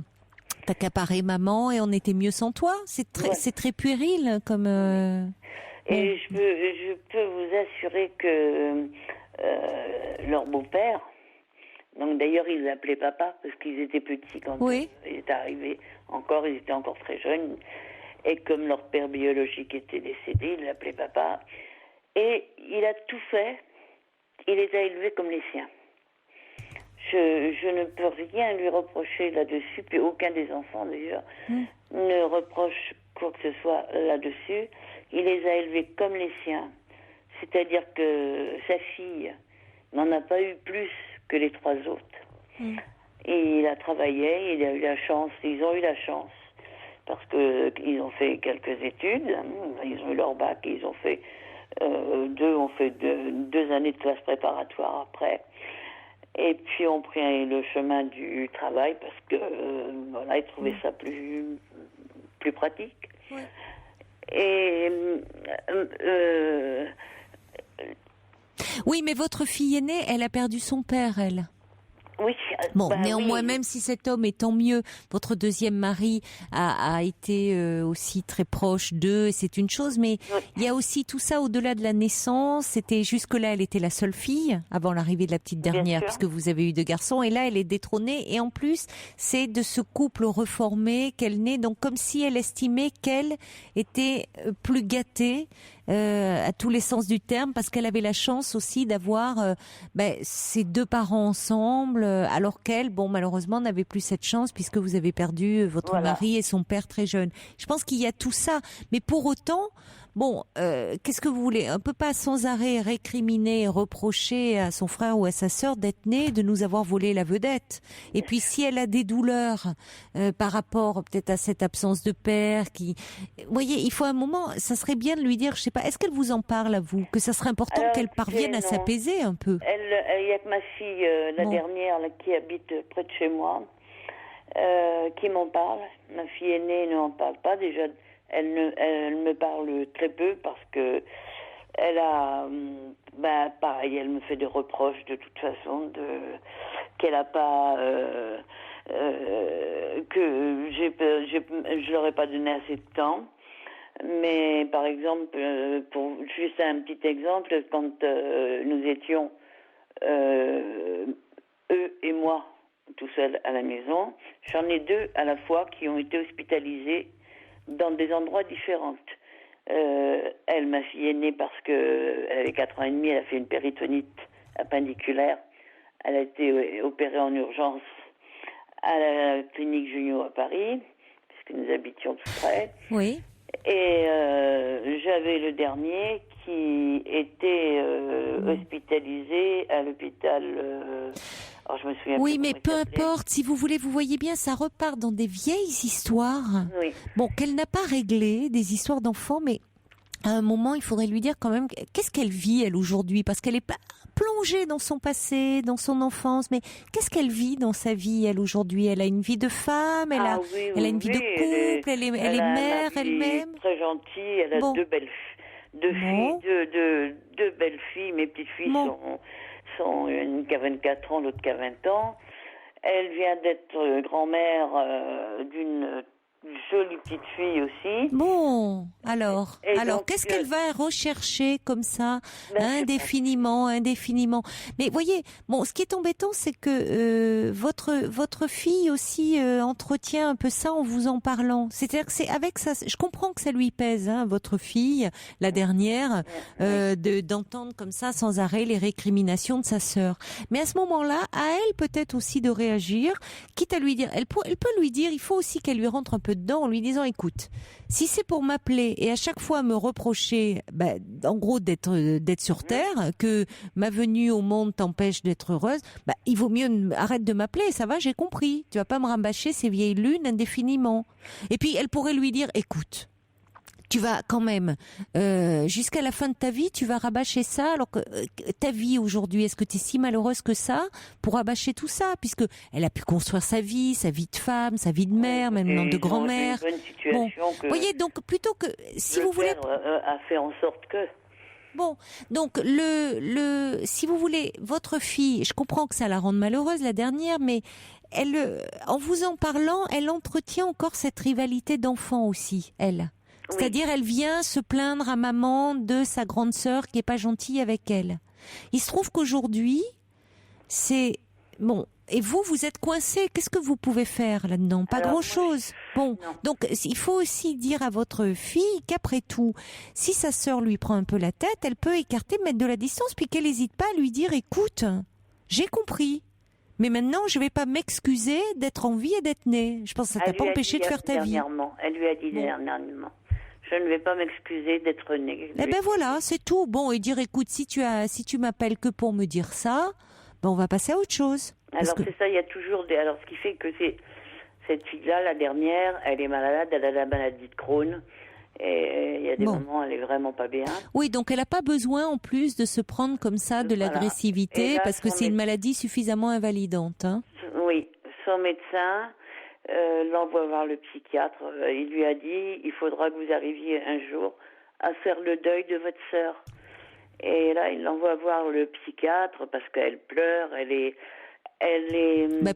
t'as accaparé maman et on était mieux sans toi. C'est très puéril comme. Et je peux vous assurer que leur beau-père, donc d'ailleurs ils l'appelaient papa parce qu'ils étaient petits quand il est arrivé. Ils étaient encore très jeunes. Et comme leur père biologique était décédé, il l'appelait papa. Et il a tout fait. Il les a élevés comme les siens. Je ne peux rien lui reprocher là-dessus, puis aucun des enfants d'ailleurs ne reproche quoi que ce soit là-dessus. Il les a élevés comme les siens. C'est-à-dire que sa fille n'en a pas eu plus que les trois autres. Et il a travaillé, ils ont eu la chance, parce qu'ils ont fait quelques études, ils ont eu leur bac, ils ont fait deux années de classe préparatoire après. Et puis on pris le chemin du travail parce que ils trouvaient ça plus pratique. Ouais. Et oui, mais votre fille aînée, elle a perdu son père, elle. Oui. Néanmoins, même si cet homme est tant mieux, votre deuxième mari a été aussi très proche d'eux, et c'est une chose, mais il y a aussi tout ça au-delà de la naissance. C'était jusque-là, elle était la seule fille avant l'arrivée de la petite dernière, puisque vous avez eu 2 garçons, et là, elle est détrônée, et en plus, c'est de ce couple reformé qu'elle naît, donc comme si elle estimait qu'elle était plus gâtée, à tous les sens du terme, parce qu'elle avait la chance aussi d'avoir ses 2 parents ensemble, alors qu'elle, malheureusement, n'avait plus cette chance puisque vous avez perdu votre mari et son père très jeune. Je pense qu'il y a tout ça, mais pour autant, qu'est-ce que vous voulez? On peut pas sans arrêt récriminer, reprocher à son frère ou à sa sœur d'être né, de nous avoir volé la vedette. Et puis si elle a des douleurs par rapport peut-être à cette absence de père, vous voyez, il faut un moment, ça serait bien de lui dire, je sais pas, est-ce qu'elle vous en parle à vous, que ça serait important qu'elle parvienne à s'apaiser un peu? Il y a que ma fille, la dernière, là, qui habite près de chez moi, qui m'en parle. Ma fille aînée ne m'en parle pas déjà. Elle me parle très peu parce que elle a, pareil, elle me fait des reproches de toute façon, qu'elle a pas, que je leur ai pas donné assez de temps. Mais par exemple, pour juste un petit exemple, quand nous étions eux et moi tout seuls à la maison, j'en ai 2 à la fois qui ont été hospitalisés dans des endroits différents. Elle, ma fille aînée, parce que elle avait 4 ans et demi, elle a fait une péritonite appendiculaire. Elle a été opérée en urgence à la clinique Junio à Paris, puisque nous habitions tout près. Oui. Et j'avais le dernier qui était hospitalisé à l'hôpital. Alors je me souviens. Oui, mais peu importe. Si vous voulez, vous voyez bien, ça repart dans des vieilles histoires. Oui. Qu'elle n'a pas réglées, des histoires d'enfants, mais à un moment, il faudrait lui dire quand même qu'est-ce qu'elle vit elle aujourd'hui, parce qu'elle est un plongée dans son passé, dans son enfance. Mais qu'est-ce qu'elle vit dans sa vie, elle, aujourd'hui? Elle a une vie de femme, elle a une vie de couple, elle est mère elle-même. Très gentille, elle a deux belles filles, deux belles filles. Mes petites filles sont une qui a 24 ans, l'autre qui a 20 ans. Elle vient d'être grand-mère d'une jolie petite fille aussi. Bon, alors, qu'est-ce qu'elle va rechercher comme ça, indéfiniment. Mais voyez, bon, ce qui est embêtant, c'est que votre fille aussi entretient un peu ça en vous en parlant. C'est-à-dire que c'est avec ça. Je comprends que ça lui pèse, votre fille, la dernière, d'entendre comme ça sans arrêt les récriminations de sa sœur. Mais à ce moment-là, à elle peut-être aussi de réagir, quitte à lui dire, elle peut lui dire, il faut aussi qu'elle lui rentre un peu dedans en lui disant, écoute, si c'est pour m'appeler et à chaque fois me reprocher, en gros d'être sur terre, que ma venue au monde t'empêche d'être heureuse, il vaut mieux arrête de m'appeler, ça va, j'ai compris. Tu vas pas me rabâcher ces vieilles lunes indéfiniment. Et puis elle pourrait lui dire, écoute, tu vas quand même, jusqu'à la fin de ta vie, tu vas rabâcher ça, alors que ta vie aujourd'hui, est-ce que tu es si malheureuse que ça pour rabâcher tout ça, puisque elle a pu construire sa vie de femme, sa vie de mère, maintenant de grand-mère. Bon, voyez, donc plutôt que, si vous voulez, a fait en sorte que. Bon, donc si vous voulez, votre fille, je comprends que ça la rende malheureuse, la dernière, mais elle, en vous en parlant, elle entretient encore cette rivalité d'enfant aussi, elle. C'est-à-dire, elle vient se plaindre à maman de sa grande sœur qui est pas gentille avec elle. Il se trouve qu'aujourd'hui, c'est bon. Et vous êtes coincé. Qu'est-ce que vous pouvez faire là-dedans? Pas grand-chose. Bon, donc il faut aussi dire à votre fille qu'après tout, si sa sœur lui prend un peu la tête, elle peut écarter, mettre de la distance, puis qu'elle n'hésite pas à lui dire, écoute, j'ai compris. Mais maintenant, je vais pas m'excuser d'être en vie et d'être née. Je pense que ça t'a pas empêché de faire ta vie. Elle lui a dit dernièrement. Je ne vais pas m'excuser d'être née. Eh ben voilà, c'est tout. Bon, et dire, écoute, si tu m'appelles que pour me dire ça, on va passer à autre chose. Alors c'est ça, il y a toujours des. Alors ce qui fait que cette fille-là, la dernière, elle est malade, elle a la maladie de Crohn. Et il y a des moments, elle est vraiment pas bien. Oui, donc elle n'a pas besoin en plus de se prendre comme ça de l'agressivité, parce que c'est une maladie suffisamment invalidante. Hein. Oui, son médecin l'envoie voir le psychiatre. Il lui a dit, il faudra que vous arriviez un jour à faire le deuil de votre sœur. Et là, il l'envoie voir le psychiatre parce qu'elle pleure, elle est...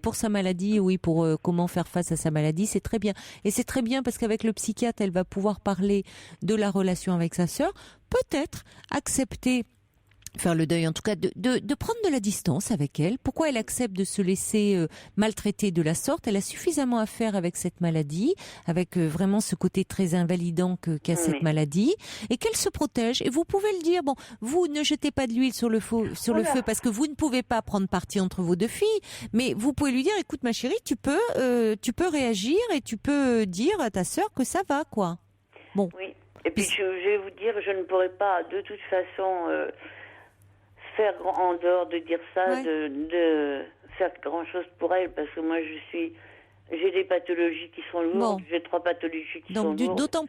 pour sa maladie, oui, pour comment faire face à sa maladie, c'est très bien. Et c'est très bien parce qu'avec le psychiatre, elle va pouvoir parler de la relation avec sa sœur, peut-être accepter, faire le deuil en tout cas, de prendre de la distance avec elle. Pourquoi elle accepte de se laisser maltraiter de la sorte? Elle a suffisamment à faire avec cette maladie, avec vraiment ce côté très invalidant qu'a cette maladie, et qu'elle se protège. Et vous pouvez le dire, bon, vous ne jetez pas de l'huile sur le feu parce que vous ne pouvez pas prendre parti entre vos deux filles, mais vous pouvez lui dire, écoute ma chérie, tu peux réagir et tu peux dire à ta sœur que ça va, quoi. Bon. Oui. Et puis je vais vous dire, je ne pourrais pas de toute façon faire en dehors de dire ça, de faire grand chose pour elle, parce que moi j'ai des pathologies qui sont lourdes, j'ai 3 pathologies qui sont lourdes. D'autant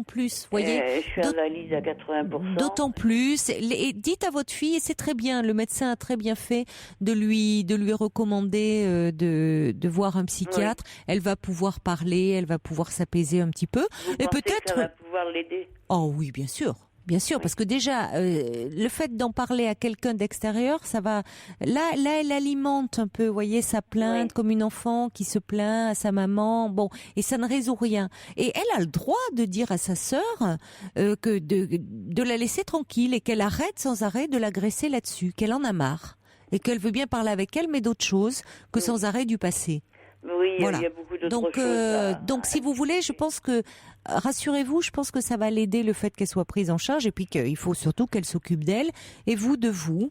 plus, voyez. Je suis invalide à 80%. D'autant plus, et dites à votre fille, et c'est très bien, le médecin a très bien fait de lui recommander de voir un psychiatre. Oui. Elle va pouvoir parler, elle va pouvoir s'apaiser un petit peu. Vous pensez peut-être que ça va pouvoir l'aider? Oh oui, bien sûr. Bien sûr, parce que déjà, le fait d'en parler à quelqu'un d'extérieur, ça va... Là, elle alimente un peu, vous voyez, sa plainte comme une enfant qui se plaint à sa maman. Bon, et ça ne résout rien. Et elle a le droit de dire à sa sœur que de la laisser tranquille et qu'elle arrête sans arrêt de l'agresser là-dessus, qu'elle en a marre et qu'elle veut bien parler avec elle, mais d'autre chose que sans arrêt du passé. Oui, voilà. Il y a beaucoup d'autres choses. Donc, si vous voulez, je pense que, rassurez-vous, je pense que ça va l'aider le fait qu'elle soit prise en charge et puis qu'il faut surtout qu'elle s'occupe d'elle et vous de vous.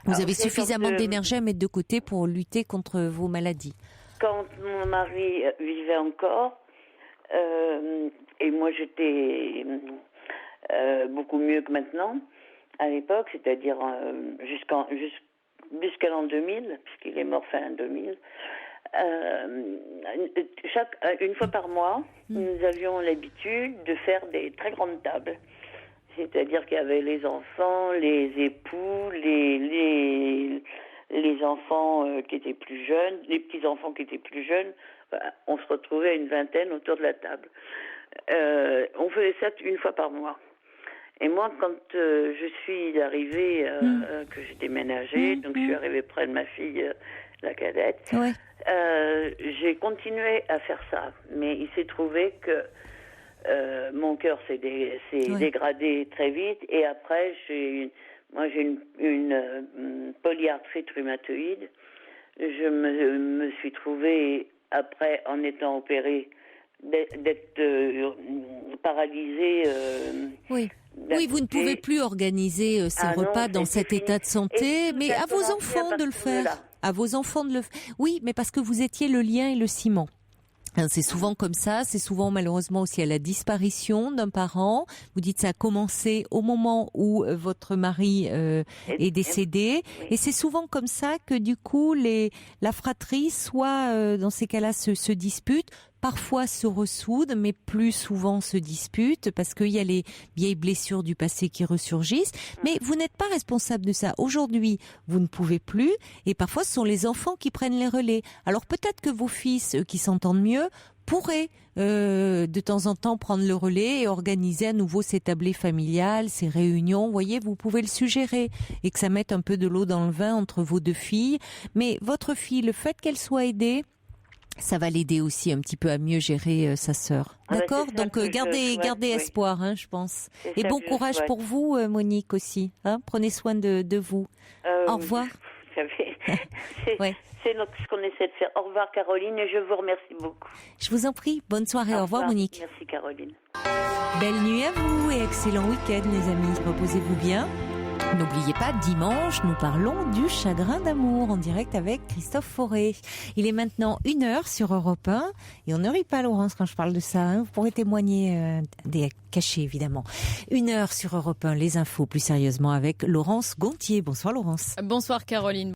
Vous avez suffisamment d'énergie à mettre de côté pour lutter contre vos maladies. Quand mon mari vivait encore, et moi j'étais beaucoup mieux que maintenant, à l'époque, c'est-à-dire jusqu'à l'an 2000, puisqu'il est mort fin 2000, une fois par mois, nous avions l'habitude de faire des très grandes tables. C'est-à-dire qu'il y avait les enfants, les époux, les enfants qui étaient plus jeunes, les petits-enfants qui étaient plus jeunes. On se retrouvait à une vingtaine autour de la table. On faisait ça une fois par mois. Et moi, quand je suis arrivée, que j'ai déménagé, donc je suis arrivée près de ma fille, la cadette, j'ai continué à faire ça. Mais il s'est trouvé que mon cœur s'est dégradé très vite. Et après, j'ai une polyarthrite rhumatoïde. Je me suis trouvée, après, en étant opérée, d'être paralysée. Oui, vous ne pouvez plus organiser ces repas dans cet état de santé, mais à vos enfants de le faire. À vos enfants de le faire. Oui, mais parce que vous étiez le lien et le ciment. C'est souvent comme ça, c'est souvent malheureusement aussi à la disparition d'un parent. Vous dites ça a commencé au moment où votre mari est décédé, et c'est souvent comme ça que du coup la fratrie soit dans ces cas-là se dispute. Parfois se ressoudent, mais plus souvent se disputent parce qu'il y a les vieilles blessures du passé qui ressurgissent. Mais vous n'êtes pas responsable de ça. Aujourd'hui, vous ne pouvez plus, et parfois ce sont les enfants qui prennent les relais. Alors peut-être que vos fils, qui s'entendent mieux, pourraient de temps en temps prendre le relais et organiser à nouveau ces tablées familiales, ces réunions. Vous voyez, vous pouvez le suggérer et que ça mette un peu de l'eau dans le vin entre vos deux filles. Mais votre fille, le fait qu'elle soit aidée, ça va l'aider aussi un petit peu à mieux gérer sa sœur. D'accord ? Donc gardez espoir, hein, je pense. Et bon courage pour vous, Monique, aussi. Hein, prenez soin de vous. Au revoir. C'est ce qu'on essaie de faire. Au revoir, Caroline, et je vous remercie beaucoup. Je vous en prie. Bonne soirée. Au revoir, Monique. Merci, Caroline. Belle nuit à vous et excellent week-end, les amis. Reposez-vous bien. N'oubliez pas, dimanche, nous parlons du chagrin d'amour en direct avec Christophe Fauré. Il est maintenant 1h sur Europe 1 et on ne rit pas, Laurence, quand je parle de ça. Hein. Vous pourrez témoigner des cachés, évidemment. 1h sur Europe 1, les infos plus sérieusement avec Laurence Gontier. Bonsoir, Laurence. Bonsoir, Caroline.